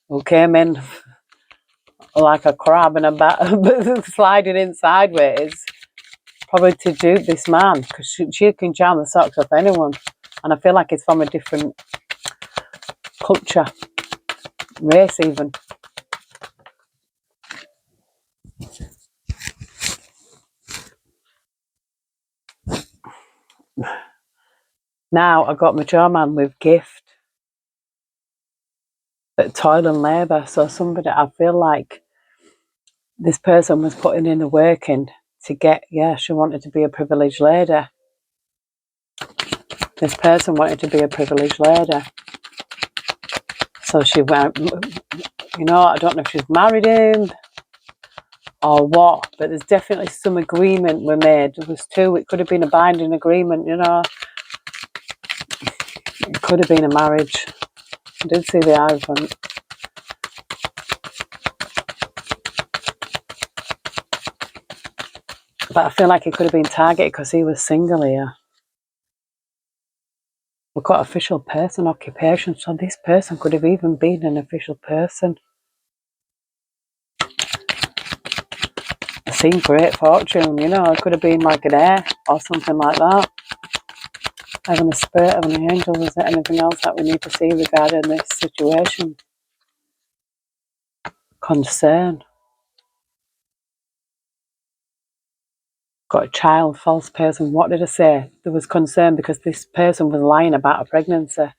[SPEAKER 1] who came in like a crab in a bat, sliding in sideways, probably to dupe this man, because she can jam the socks off anyone. And I feel like it's from a different culture, race even. Now I've got mature man with gift. But toil and labour. So somebody, I feel like this person was putting in the work in to get, she wanted to be a privileged lady. This person wanted to be a privileged lady. So she went, I don't know if she's married him or what, but there's definitely some agreement we made. There was two, it could have been a binding agreement, It could have been a marriage. I did see the Hierophant. But I feel like he could have been targeted because he was single here. We've got official person, occupation, so this person could have even been an official person. I've seen great fortune, it could have been like an heir or something like that. Having a spirit, having an angel, is there anything else that we need to see regarding this situation? Concern. Got a child, false person. What did I say? There was concern because this person was lying about a pregnancy.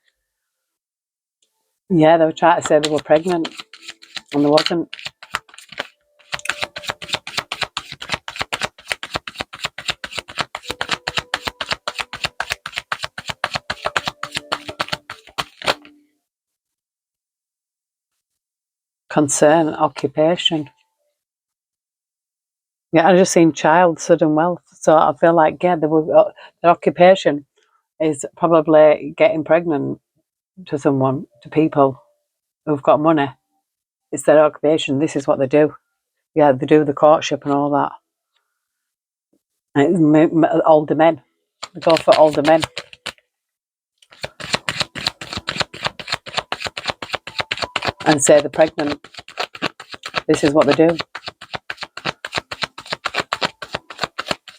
[SPEAKER 1] Yeah, they were trying to say they were pregnant and they wasn't. Concern, occupation. Yeah, I just seen child, sudden wealth. So I feel like, their occupation is probably getting pregnant to people who've got money. It's their occupation. This is what they do. Yeah, they do the courtship and all that. And older men. They go for older men. And say they're pregnant. This is what they do.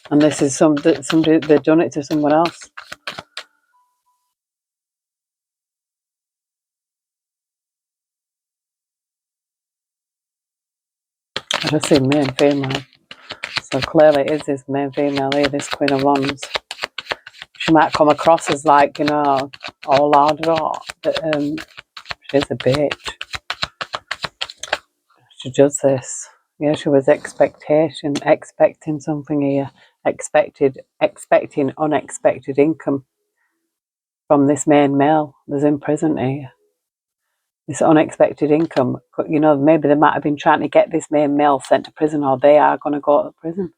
[SPEAKER 1] And this is somebody, they've done it to someone else. I just see male and female. So clearly it is this male female here, this Queen of Wands. She might come across as like, all loud, but she's a bitch. She does this. Yeah, she was expecting something here. Expecting unexpected income from this main male that's in prison here. This unexpected income, maybe they might have been trying to get this main male sent to prison, or they are going to go to prison.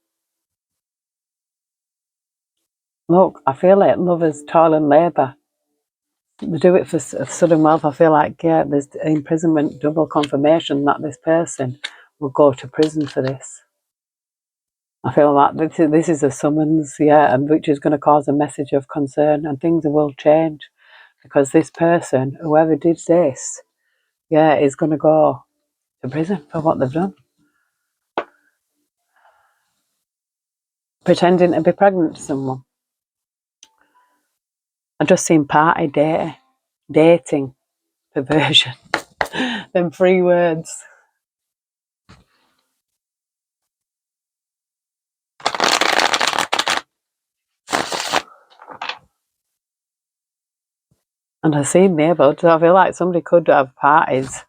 [SPEAKER 1] Look, I feel like lovers toil and labour. They do it for sudden wealth. I feel like, there's imprisonment, double confirmation that this person will go to prison for this. I feel like this is a summons, and which is going to cause a message of concern, and things will change because this person, whoever did this, is going to go to prison for what they've done. Pretending to be pregnant to someone. I just seen party dating, perversion. Them 3 words. And I seen neighbourhoods. I feel like somebody could have parties.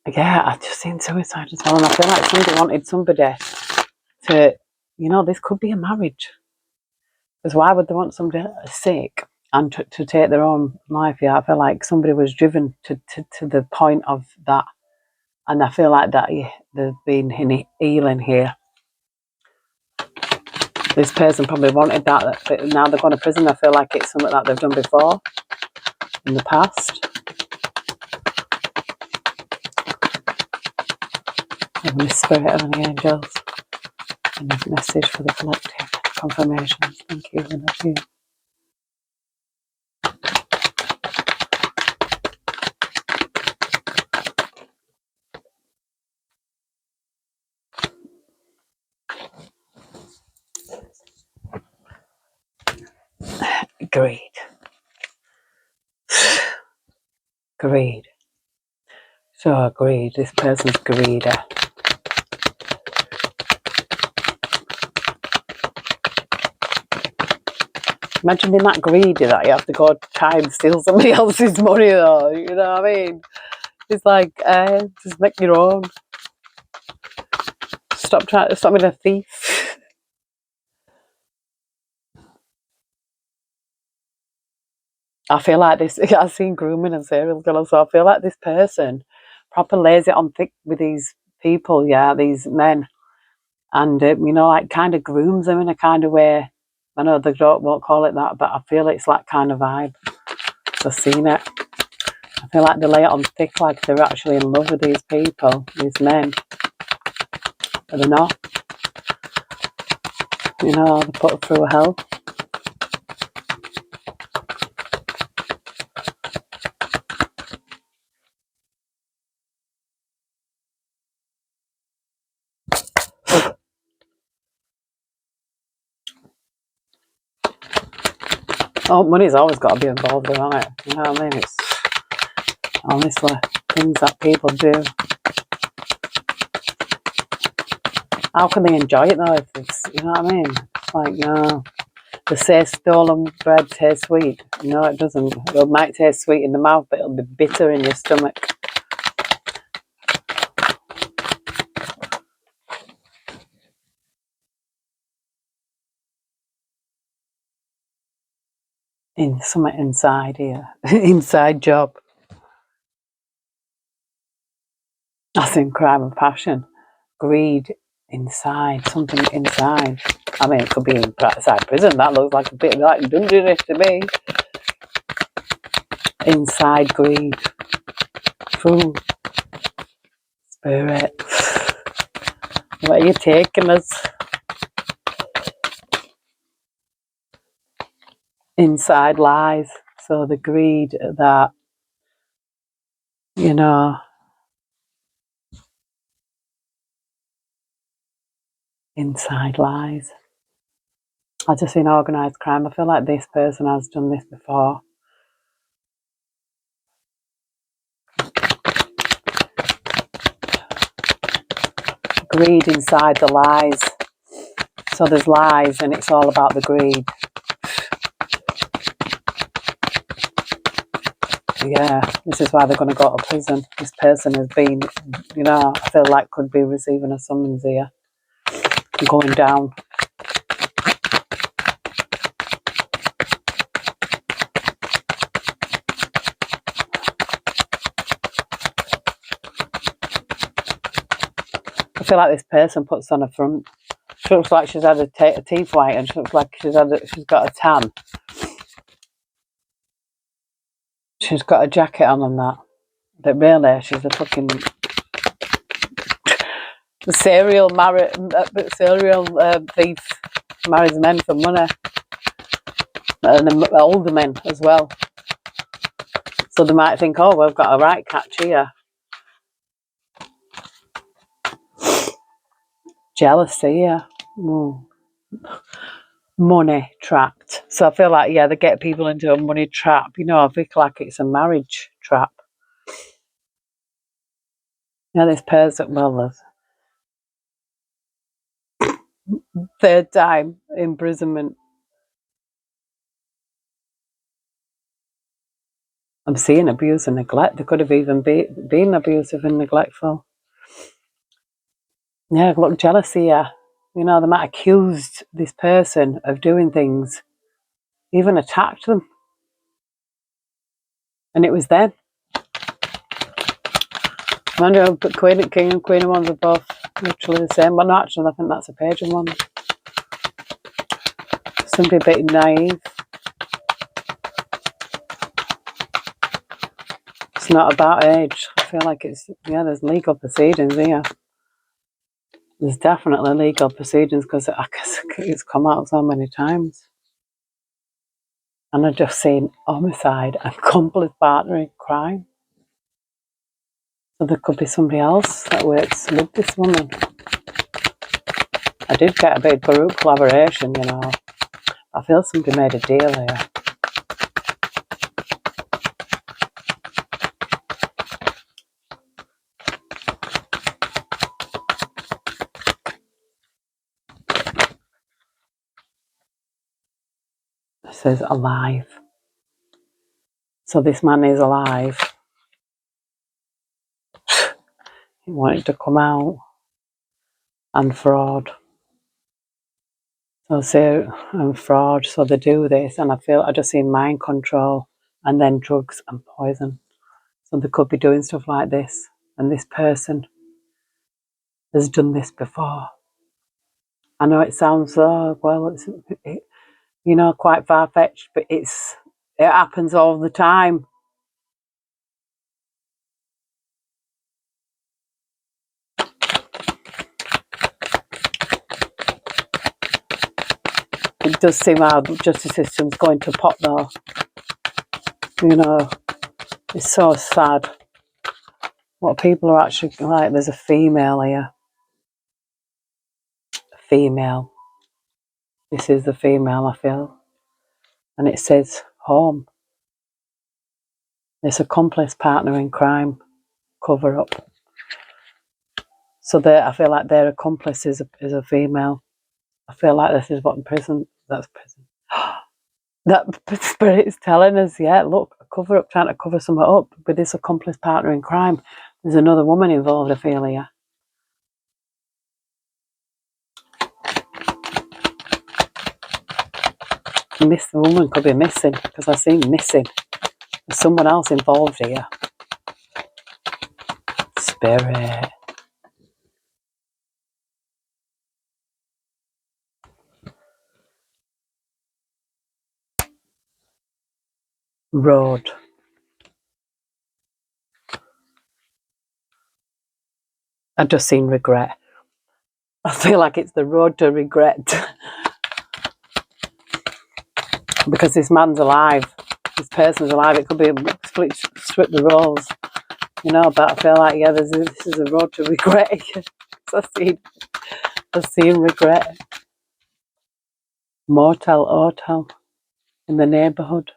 [SPEAKER 1] Yeah, I've just seen suicide as well, and I feel like somebody wanted somebody to, this could be a marriage. Because why would they want somebody sick and to take their own life? Yeah, I feel like somebody was driven to the point of that. And I feel like that there's been healing here. This person probably wanted that, but now they're going to prison. I feel like it's something that they've done before in the past. Holy Spirit, Heavenly Angels, and this message for the collective confirmations. Thank you, and love you. Greed. Greed. So greed. This person's greedy. Imagine being that greedy that you have to go try and steal somebody else's money, though. You know what I mean? It's like, just make your own. Stop being a thief. I feel like this. I've seen grooming and serial killers, so I feel like this person proper lays it on thick with these people, yeah, these men, and like kind of grooms them in a kind of way. I know they won't call it that, but I feel it's that kind of vibe. I've seen it. I feel like they lay it on thick, like they're actually in love with these people, these men, but they're not. They put them through hell. Oh, money's always got to be involved, isn't it? You know what I mean? It's honestly things that people do. How can they enjoy it though? If it's, you know what I mean? It's like, no. They say stolen bread tastes sweet. No, it doesn't. It might taste sweet in the mouth, but it'll be bitter in your stomach. Something inside here. Inside job. That's in crime and passion. Greed inside. Something inside. I mean, it could be inside prison. That looks like a bit like dungeon to me. Inside greed. Food. Spirit. What are you taking us? Inside lies. So the greed that, inside lies. I just seen organised crime. I feel like this person has done this before. Greed inside the lies. So there's lies and it's all about the greed. Yeah, this is why they're going to go to prison. This person has been, I feel like could be receiving a summons here. Going down. I feel like this person puts on a front. She looks like she's had a teeth white and she looks like she's got a tan. She's got a jacket on and that. But really, she's a fucking serial thief. Marries men for money. And older men as well. So they might think, oh, we've got a right catch here. Jealousy, yeah. Money trapped. So I feel like, yeah, they get people into a money trap. I feel like it's a marriage trap. This person, well, third time imprisonment. I'm seeing abuse and neglect. They could have even been abusive and neglectful. Yeah, look, jealousy, yeah. They might accuse this person of doing things, even attacked them. And it was them. I wonder, but King and Queen of Wands are both literally the same. But no, actually, I think that's a Page of Wands. Somebody a bit naive. It's not about age. I feel like there's legal proceedings here. There's definitely legal proceedings because it's come out so many times. And I've just seen homicide and accomplice partner in crime. So there could be somebody else that works with this woman. I did get a bit of group collaboration, I feel somebody made a deal here. says alive. So this man is alive. He wanted to come out. And fraud. So say and fraud. So they do this, and I just see mind control, and then drugs and poison. So they could be doing stuff like this, and this person has done this before. I know it sounds quite far fetched, but it happens all the time. It does seem our justice system's going to pot though. It's so sad what people are actually like. There's a female here. A female. This is the female, I feel. And it says home. This accomplice, partner in crime, cover up. So I feel like their accomplice is a female. I feel like this is what prison. That's prison. That spirit is telling us, yeah, look, a cover up, trying to cover something up with this accomplice, partner in crime. There's another woman involved, I feel here. The woman could be missing because I've seen missing. There's someone else involved here. Spirit. Road. I've just seen regret. I feel like it's the road to regret. Because this man's alive. This person's alive. It could be strip the roles. But I feel like, yeah, this is a road to regret. So I've seen regret. Motel, hotel in the neighbourhood.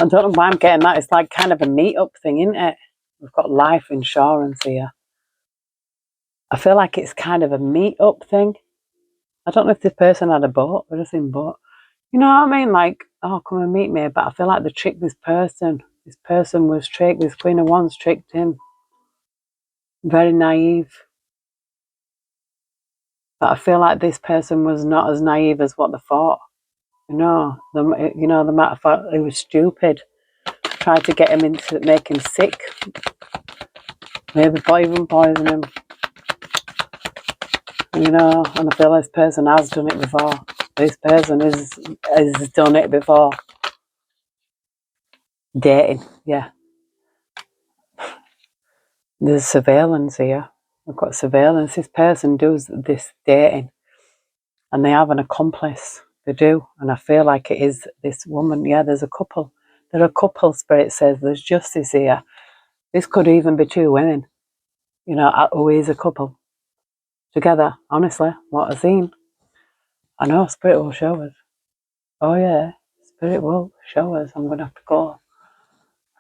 [SPEAKER 1] I don't know why I'm getting that. It's like kind of a meet-up thing, isn't it? We've got life insurance here. I feel like it's kind of a meet-up thing. I don't know if this person had a boat. We're just in boat. You know what I mean? Like, oh, come and meet me. But I feel like they tricked this person. This person was tricked. This Queen of Wands tricked him. Very naive. But I feel like this person was not as naive as what they thought. The matter of fact, it was stupid. Tried to get him into make him sick. Maybe even poison him. And I feel this person has done it before. This person has done it before. Dating, yeah. There's surveillance here. We've got surveillance. This person does this dating. And they have an accomplice. They do. And I feel like it is this woman. Yeah, there's a couple. There are a couple, Spirit says. There's justice here. This could even be two women. Who is a couple. Together, honestly, what I've seen. I know Spirit will show us. Oh yeah, Spirit will show us. I'm going to have to go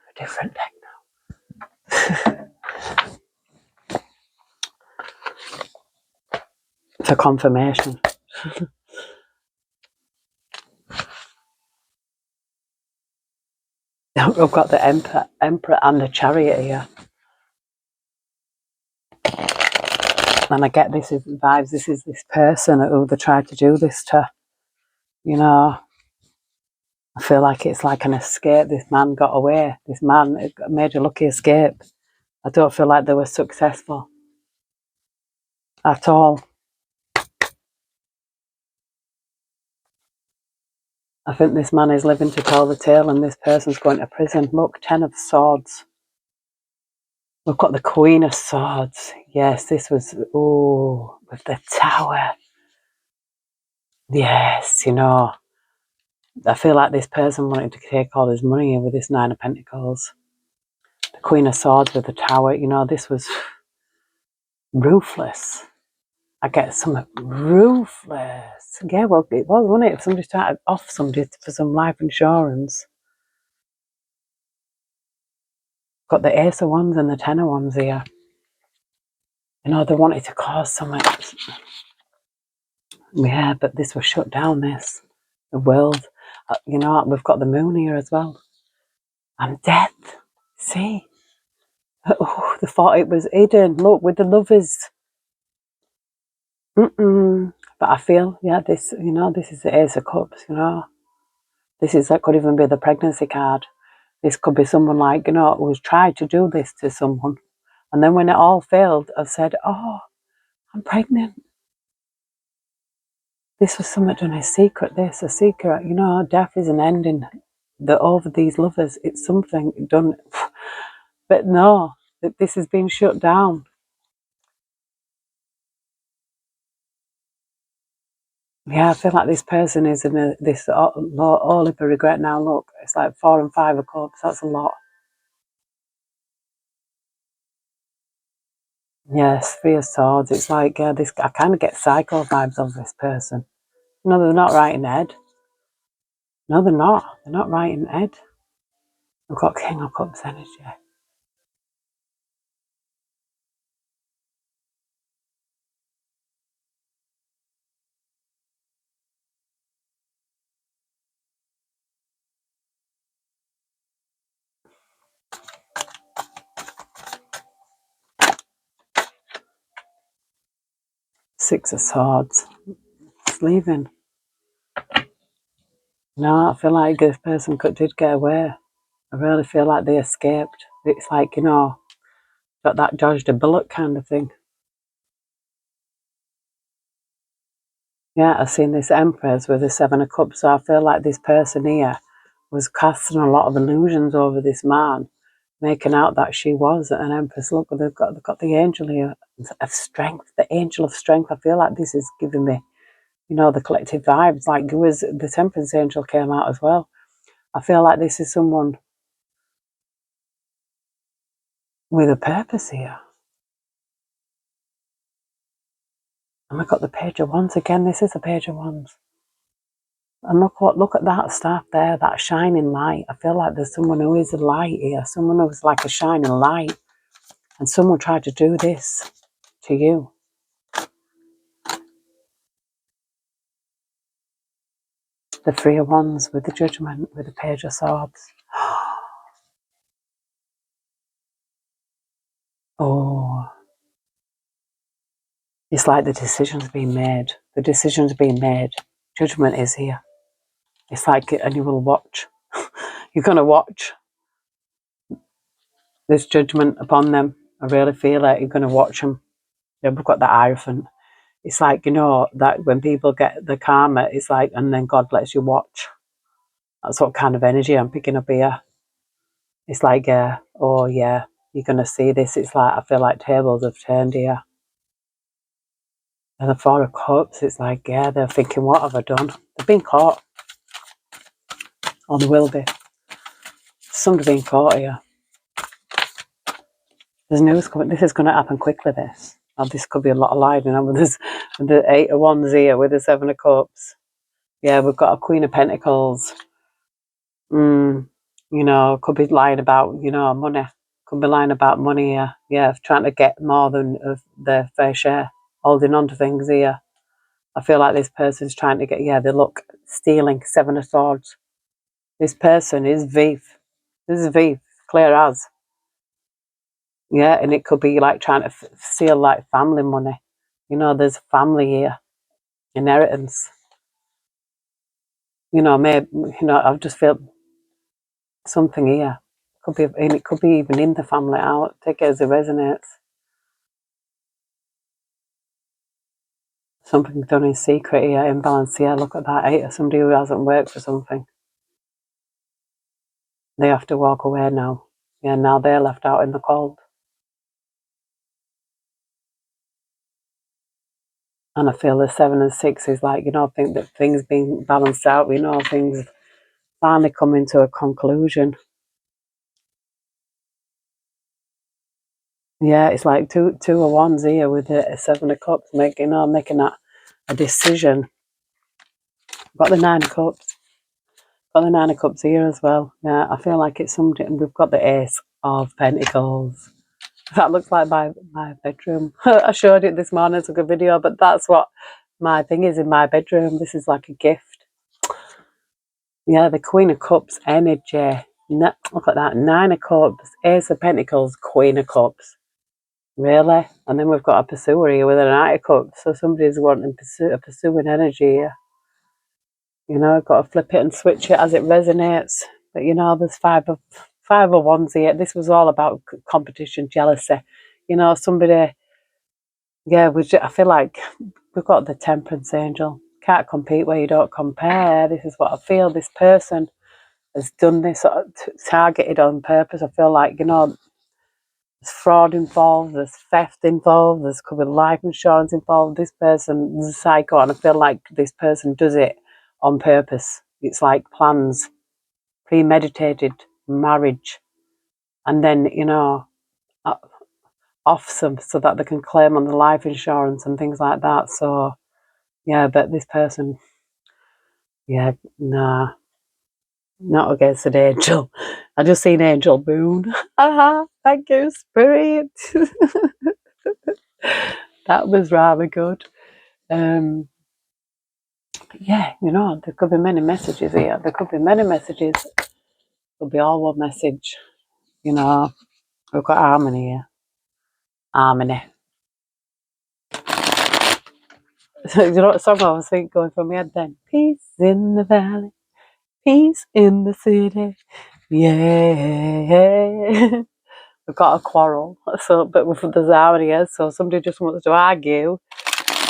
[SPEAKER 1] a different deck now. For confirmation. We've got the Emperor and the Chariot here. And I get this is vibes. This is this person who they tried to do this to. I feel like it's like an escape. This man got away. This man made a lucky escape. I don't feel like they were successful at all. I think this man is living to tell the tale and this person's going to prison. Look, 10 of Swords. We've got the Queen of Swords. Yes, this was, with the Tower. Yes, I feel like this person wanted to take all his money with this 9 of Pentacles. The Queen of Swords with the Tower, you know, this was ruthless. I get something ruthless. Yeah, well, it was, wasn't it? If somebody started off somebody for some life insurance. Got the Ace of Wands and the Ten of Wands here. You know, they wanted to cause something. Yeah, but this was shut down, this. The world. You know, we've got the moon here as well. And death. See? Oh, they thought it was hidden. Look, with the lovers. But I feel, yeah, this, you know, this is the Ace of Cups, you know. That could even be the pregnancy card. This could be someone like, you know, who's tried to do this to someone. And then when it all failed, I've said, oh, I'm pregnant. This was something done in secret, a secret. You know, death is an ending. Over these lovers, it's something done. But no, this has been shut down. Yeah, I feel like this person is in this all of a regret now. Look, it's like 4 and 5 of Cups. That's a lot. Yes, 3 of Swords. It's like this. I kind of get psycho vibes of this person. No, they're not right in the head. No, they're not. They're not right in the head. We've got King of Cups energy. 6 of Swords. It's leaving. No, I feel like this person did get away. I really feel like they escaped. It's like, you know, got that dodged a bullet kind of thing. Yeah, I've seen this Empress with the 7 of Cups, so I feel like this person here was casting a lot of illusions over this man, making out that she was an Empress. Look, they've got the angel here of strength, the angel of strength. I feel like this is giving me, you know, the collective vibes. Like there was the Temperance angel came out as well. I feel like this is someone with a purpose here. And we've got the Page of Wands again. This is the Page of Wands. And look at that staff there, that shining light. I feel like there's someone who is a light here, someone who's like a shining light. And someone tried to do this to you. The 3 of Wands with the Judgment, with the Page of Swords. Oh, it's like the decision's being made. The decision's being made. Judgment is here. It's like, and you will watch. You're going to watch this judgment upon them. I really feel like you're going to watch them. Yeah, we've got the Hierophant. It's like, you know, that when people get the karma, it's like, and then God lets you watch. That's what kind of energy I'm picking up here. It's like, oh yeah, you're going to see this. It's like, I feel like tables have turned here. And the 4 of Cups, it's like, yeah, they're thinking, what have I done? They've been caught. Or they will be. Somebody's been caught here. There's news coming. This is going to happen quickly, this. Or this could be a lot of lying. You know, with the 8 of Wands here, with the 7 of Cups. Yeah, we've got a Queen of Pentacles. You know, could be lying about, you know, money. Could be lying about money here. Yeah, trying to get more than of their fair share. Holding on to things here. I feel like this person's trying to get, yeah, they look stealing. 7 of Swords. This person is thief. This is thief, clear as. Yeah, and it could be like trying to steal like family money. You know, there's family here, inheritance. You know, maybe, you know, I just feel something here. Could be, and it could be even in the family. I'll take it as it resonates. Something done in secret here, imbalance. Yeah, look at that. Somebody who hasn't worked for something. They have to walk away now. Yeah, now they're left out in the cold. And I feel the 7 and 6 is like, you know, I think that things being balanced out, you know, things finally coming to a conclusion. Yeah, it's like two of wands here with the 7 of cups, making that a decision. Got the 9 of cups. Got the 9 of cups here as well. Yeah, I feel like it's something. We've got the Ace of Pentacles. That looks like my bedroom. I showed it this morning, took a video, but that's what my thing is in my bedroom. This is like a gift. Yeah, the Queen of Cups energy. Look at that. 9 of Cups, Ace of Pentacles, Queen of Cups. Really? And then we've got a pursuer here with an Knight of Cups. So somebody's wanting a pursuing energy here. You know, got to flip it and switch it as it resonates. But you know, there's five of wands here. This was all about competition, jealousy. You know, somebody. Yeah, I feel like we've got the Temperance Angel. Can't compete where you don't compare. This is what I feel. This person has done this sort of targeted on purpose. I feel like, you know, there's fraud involved, there's theft involved, there's could be life insurance involved. This person is a psycho, and I feel like this person does it on purpose. It's like plans, premeditated marriage, and then, you know, off them so that they can claim on the life insurance and things like that. So, yeah, but this person, yeah, nah, not against an angel. I just seen Angel Moon. Thank you, Spirit. That was rather good. Yeah, you know, there could be many messages here. There could be many messages. Could be all one message. You know, we've got harmony here. Harmony. So, you know what song I was thinking going from my head then? Peace in the valley, peace in the city. Yeah. We've got a quarrel. So, but there's harmony here. So somebody just wants to argue.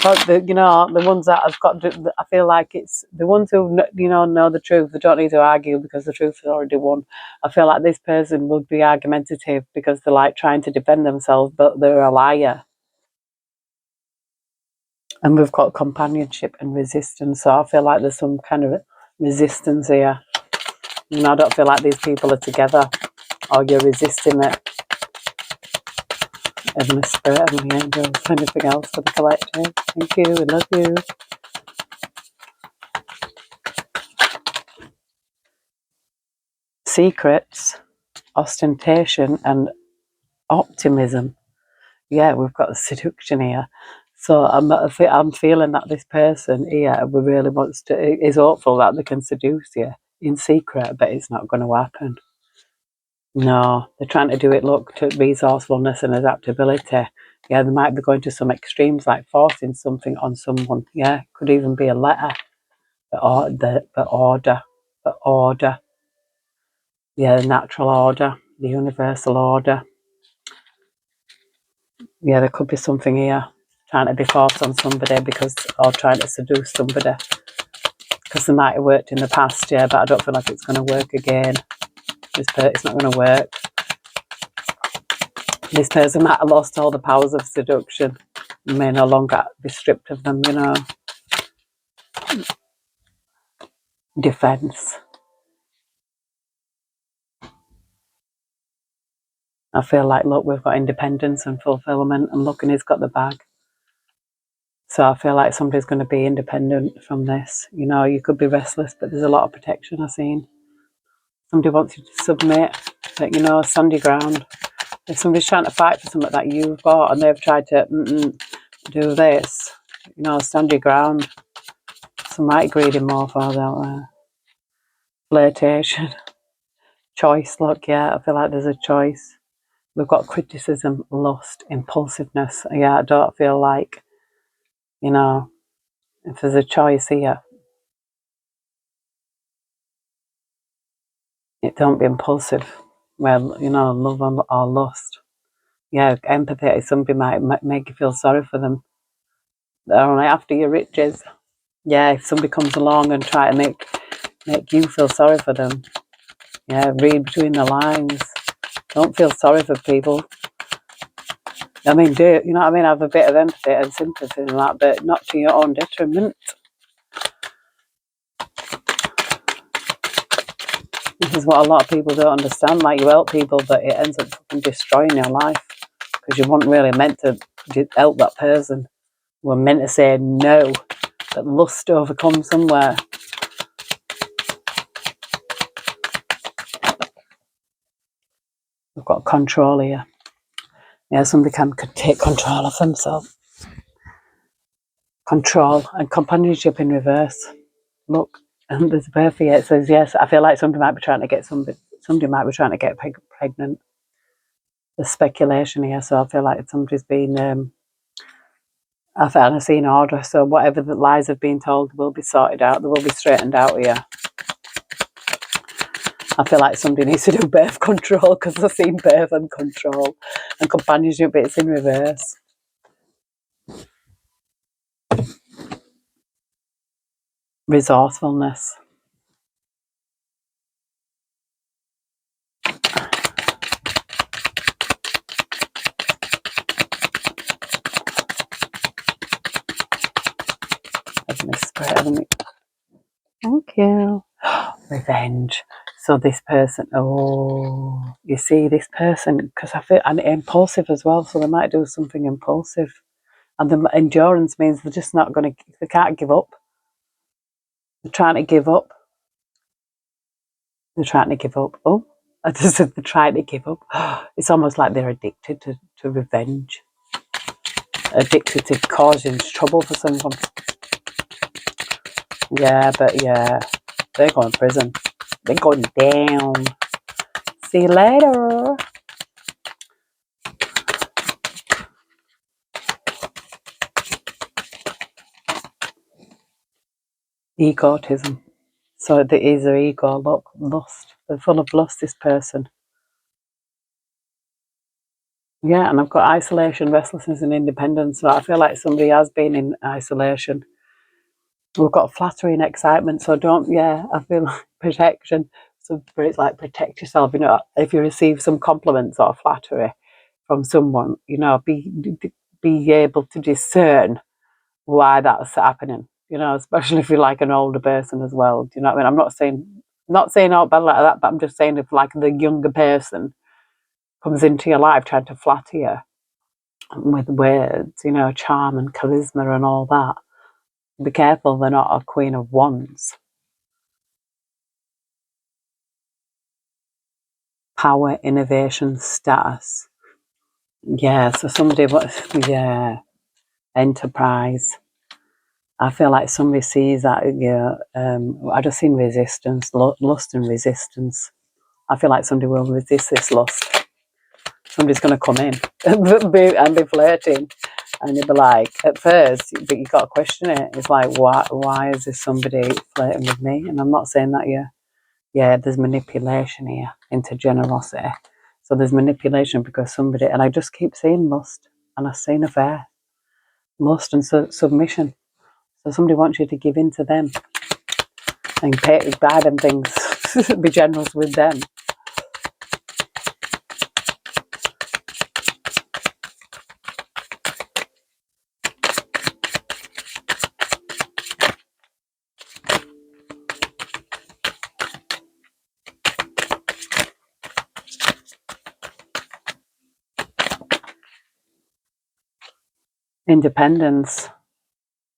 [SPEAKER 1] But you know, the ones that have got, I feel like it's the ones who, you know the truth. They don't need to argue because the truth is already won. I feel like this person would be argumentative because they're like trying to defend themselves, but they're a liar. And we've got companionship and resistance. So I feel like there's some kind of resistance here. You know, I don't feel like these people are together, or you're resisting it. Heavenly Spirit, Heavenly Angels, anything else for the collective. Thank you, we love you. Secrets, ostentation, and optimism. Yeah, we've got seduction here. So I'm feeling that this person here really is hopeful that they can seduce you in secret, but it's not going to happen. No, they're trying to do it, look, to resourcefulness and adaptability. Yeah, they might be going to some extremes like forcing something on someone. Yeah, could even be a letter. The order. Yeah, the natural order, the universal order. Yeah, there could be something here trying to be forced on somebody or trying to seduce somebody because they might have worked in the past, yeah, but I don't feel like it's going to work again. It's not going to work. This person might have lost all the powers of seduction and may no longer be stripped of them, you know. Defense. I feel like, look, we've got independence and fulfillment, and look, and he's got the bag. So I feel like somebody's going to be independent from this. You know, you could be restless, but there's a lot of protection I've seen. Somebody wants you to submit, but, you know, stand your ground. If somebody's trying to fight for something that you've got and they've tried to do this, you know, stand your ground. Some might greedy more for out there. Flirtation. Choice, look, yeah, I feel like there's a choice. We've got criticism, lust, impulsiveness. Yeah, I don't feel like, you know, if there's a choice here, it don't be impulsive. Well, you know, love or lust. Yeah, empathy. Somebody might make you feel sorry for them. They're only after your riches. Yeah, if somebody comes along and try to make you feel sorry for them. Yeah, read between the lines. Don't feel sorry for people. I mean, you know what I mean? Have a bit of empathy and sympathy and that, but not to your own detriment. This is what a lot of people don't understand. Like, you help people, but it ends up fucking destroying your life because you weren't really meant to help that person. You were meant to say no, but lust overcomes somewhere. We've got control here. Yeah, somebody could take control of themselves. Control and companionship in reverse. Look, and there's a birth here. It says, yes, I feel like somebody might be trying to get somebody might be trying to get pregnant. There's speculation here, so I feel like somebody's been, I've seen order, so whatever the lies have been told will be sorted out, they will be straightened out here. I feel like somebody needs to do birth control because I've seen birth and control and companionship, but it's in reverse. Resourcefulness. Thank you. Revenge. So this person, oh, you see this person, because I feel, and impulsive as well, so they might do something impulsive. And the endurance means they're just not going to, they can't give up. They're trying to give up. They're trying to give up. Oh, I just said they're trying to give up. It's almost like they're addicted to revenge. Addicted to causing trouble for someone. Yeah, but yeah, they're going to prison. They're going down. See you later. Egotism. So there is their ego. Look, lust. They're full of lust, this person. Yeah, and I've got isolation, restlessness, and independence. So I feel like somebody has been in isolation. We've got flattery and excitement. So don't, yeah, I feel like protection. So it's like protect yourself. You know, if you receive some compliments or flattery from someone, you know, be able to discern why that's happening. You know, especially if you're like an older person as well. Do you know what I mean? I'm not saying all bad like that, but I'm just saying if like the younger person comes into your life trying to flatter you with words, you know, charm and charisma and all that, be careful they're not a queen of wands. Power, innovation, status. Yeah, so somebody, yeah, enterprise. I feel like somebody sees that, yeah, I just seen resistance, lust and resistance. I feel like somebody will resist this lust. Somebody's going to come in and be flirting. And you'll be like, at first, but you've got to question it. It's like, why is this somebody flirting with me? And I'm not saying that, yeah, there's manipulation here into generosity. So there's manipulation because somebody, and I just keep seeing lust, and I've seen affair, lust and submission. So somebody wants you to give in to them and buy them things, be generous with them. Independence.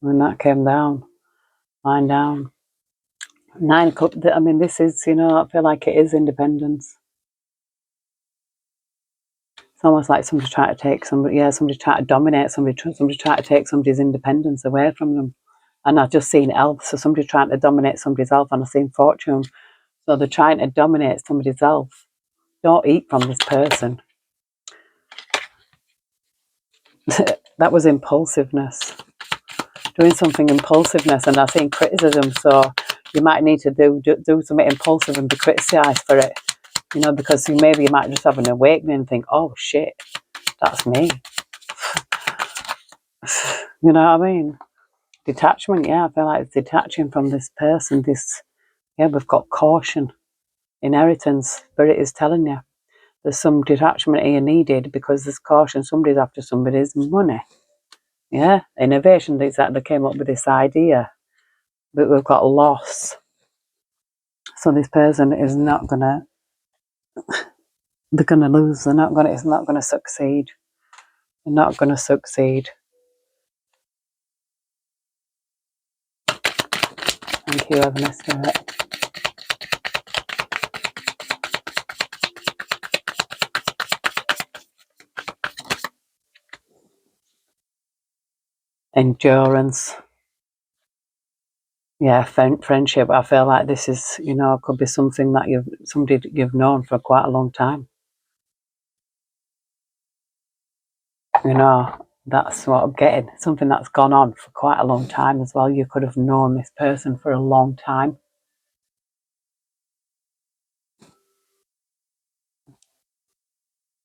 [SPEAKER 1] When that came down, lying down. 9 of Cups, I mean, this is, you know, I feel like it is independence. It's almost like somebody's trying to take somebody, yeah, somebody's trying to dominate somebody, somebody's trying to take somebody's independence away from them. And I've just seen elf, so somebody's trying to dominate somebody's elf, and I've seen fortune. So they're trying to dominate somebody's elf. Don't eat from this person. That was impulsiveness. Doing something impulsiveness, and I've seen criticism, so you might need to do something impulsive and be criticised for it, you know, because maybe you might just have an awakening and think, oh shit, that's me. You know what I mean? Detachment, yeah, I feel like it's detaching from this person. Yeah, we've got caution, inheritance. Spirit is telling you there's some detachment here needed because there's caution. Somebody's after somebody's money. Yeah, innovation. They came up with this idea, but we've got loss. So this person is not gonna. They're gonna lose. It's not gonna succeed. They're not going to succeed. Thank you, Heavenly Spirit. Endurance. Yeah, friendship. I feel like this is, you know, could be something that somebody you've known for quite a long time. You know, that's what I'm getting. Something that's gone on for quite a long time as well. You could have known this person for a long time.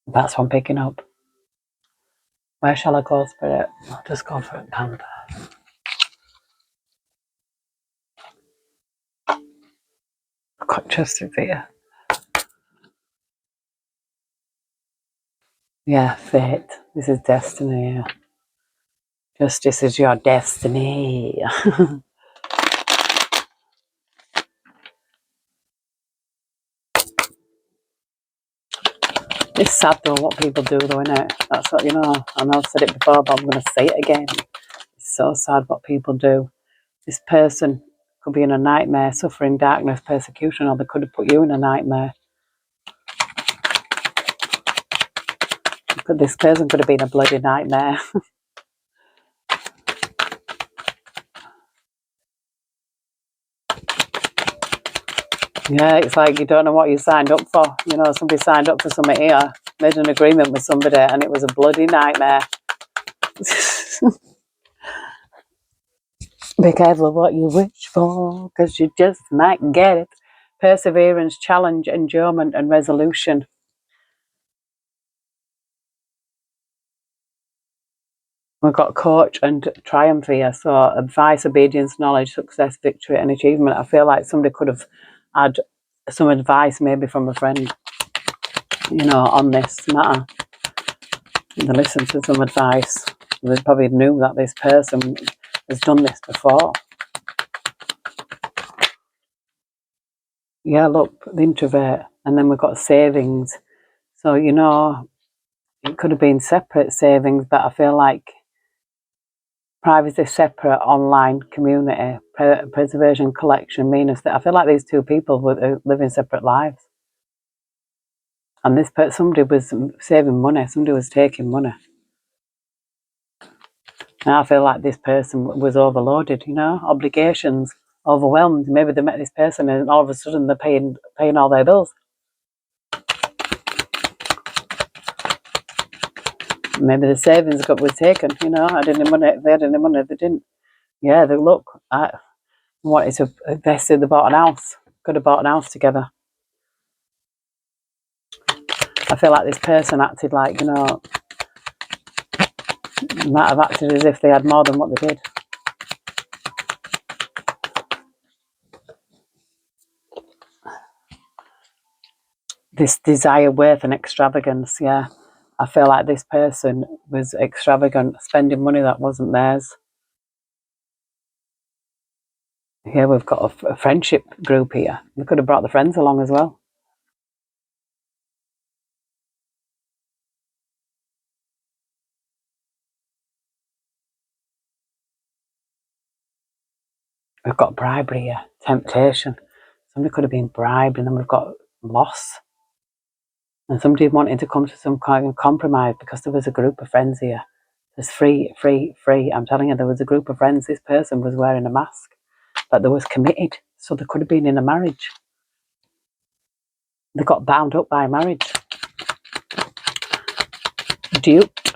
[SPEAKER 1] That's what I'm picking up. Where shall I go, Spirit? I'll just go for it, Panda. I've got justice here. Yeah, fate. This is destiny. Yeah. Justice is your destiny. It's sad though what people do though, isn't it? That's what, you know, I know I've said it before, but I'm going to say it again. It's so sad what people do. This person could be in a nightmare, suffering darkness, persecution, or they could have put you in a nightmare. This person could have been a bloody nightmare. Yeah, it's like you don't know what you signed up for. You know, somebody signed up for something here, made an agreement with somebody, and it was a bloody nightmare. Be careful what you wish for, because you just might get it. Perseverance, challenge, endurement, and resolution. We've got coach and triumph here. So advice, obedience, knowledge, success, victory, and achievement. I feel like somebody could have had some advice maybe from a friend, you know, on this matter. They listened to some advice. They probably knew that this person has done this before. Yeah, look, the introvert. And then we've got savings. So, you know, it could have been separate savings, but I feel like privacy, separate, online community, preservation, collection, meanness. I feel like these two people were living separate lives. And this somebody was saving money, somebody was taking money. And I feel like this person was overloaded, you know, obligations, overwhelmed. Maybe they met this person and all of a sudden they're paying all their bills. Maybe the savings was taken, you know, had any money, if they had any money, they didn't. Yeah, they look, I wanted to invest in, they bought an house, could have bought an house together. I feel like this person acted like, you know, might have acted as if they had more than what they did. This desire, worth, and extravagance, yeah. I feel like this person was extravagant, spending money that wasn't theirs. Here we've got a friendship group here. They could have brought the friends along as well. We've got bribery here, temptation. Somebody could have been bribed, and then we've got loss. And somebody wanted to come to some kind of compromise because there was a group of friends here. There's free. I'm telling you, there was a group of friends. This person was wearing a mask, but they was committed. So they could have been in a marriage. They got bound up by marriage. Duped.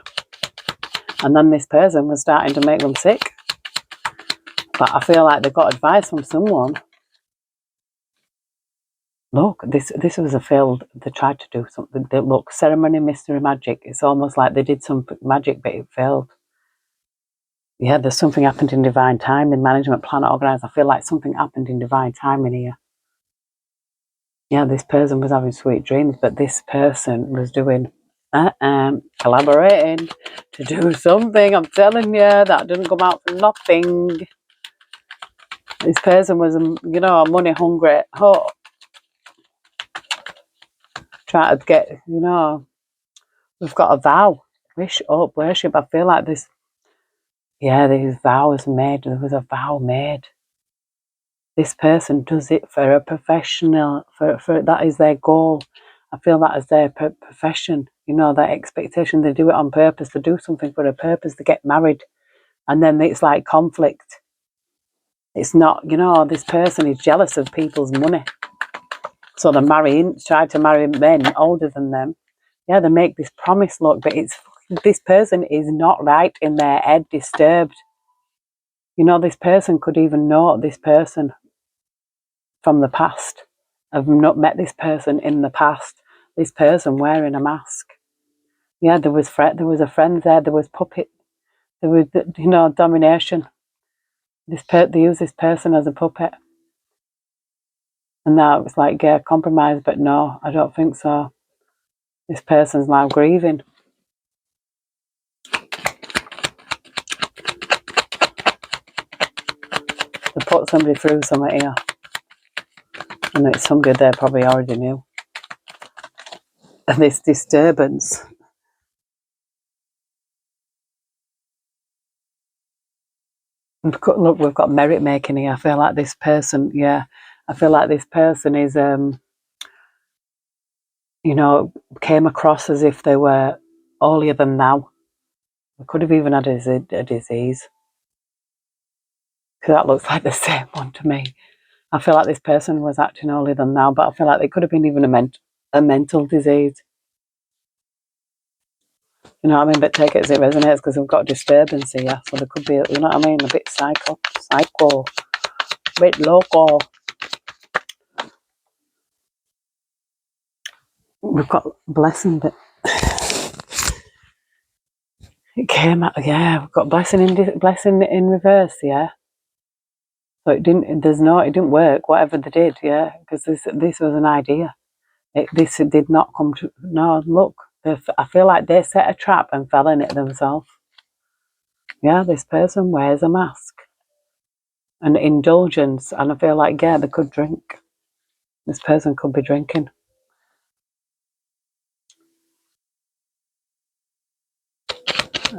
[SPEAKER 1] And then this person was starting to make them sick. But I feel like they got advice from someone. Look, this was a failed. They tried to do something. Look, ceremony, mystery, magic. It's almost like they did some magic, but it failed. Yeah, there's something happened in divine time in management, plan, organize. I feel like something happened in divine time in here. Yeah, this person was having sweet dreams, but this person was doing collaborating to do something. I'm telling you, that didn't come out for nothing. This person was, you know, money hungry. Oh, trying to get, you know, we've got a vow. wish up, worship. I feel like this, yeah, these vows made, there was a vow made. This person does it for a professional, for that is their goal. I feel that is their profession, you know, their expectation. They do it on purpose, they do something for a purpose, they get married, and then it's like conflict. It's not, you know, this person is jealous of people's money. So they're marrying, try to marry men older than them. Yeah, they make this promise, look, but it's, this person is not right in their head, disturbed. You know, this person could even know this person from the past. I've not met this person in the past. This person wearing a mask. Yeah, there was a friend there. There was puppet. There was, you know, domination. They use this person as a puppet, and now it's like, yeah, compromise. But no, I don't think so. This person's now grieving. They put somebody through something here, and it's somebody they probably already knew. And this disturbance. Look, we've got merit making here. I feel like this person, yeah, I feel like this person is, you know, came across as if they were holier than thou. They could have even had a disease. Because that looks like the same one to me. I feel like this person was acting holier than thou, but I feel like they could have been even a mental disease. You know what I mean? But take it as it resonates, because we've got disturbance here. So there could be, you know what I mean, a bit psycho, a bit loco. We've got blessing, but it came out, yeah, we've got blessing in reverse, yeah. So it didn't work, whatever they did, yeah, because this was an idea. This did not come to, no, look, I feel like they set a trap and fell in it themselves. Yeah, this person wears a mask. An indulgence, and I feel like, yeah, they could drink. This person could be drinking.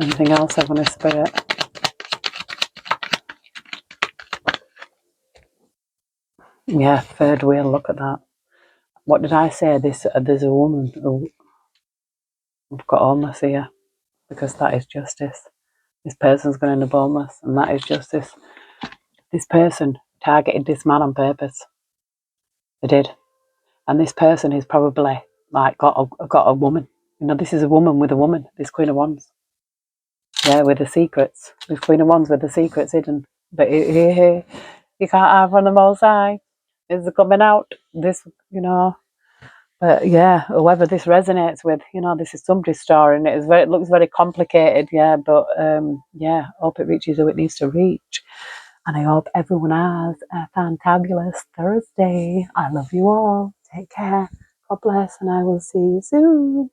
[SPEAKER 1] Anything else, Heavenly Spirit? Yeah, third wheel, look at that. What did I say? There's a woman who, we've got homeless here, because that is justice. This person's going into homeless, and that is justice. This person targeted this man on purpose. They did. And this person is probably like got a woman. You know, this is a woman with a woman, this Queen of Wands. Yeah, with the secrets. This Queen of Wands with the secrets hidden. But you can't have on the most high. It's coming out. This, you know. But yeah, whoever this resonates with, you know, this is somebody's story, and it looks very complicated, yeah, but yeah, hope it reaches who it needs to reach. And I hope everyone has a fantabulous Thursday. I love you all. Take care. God bless, and I will see you soon.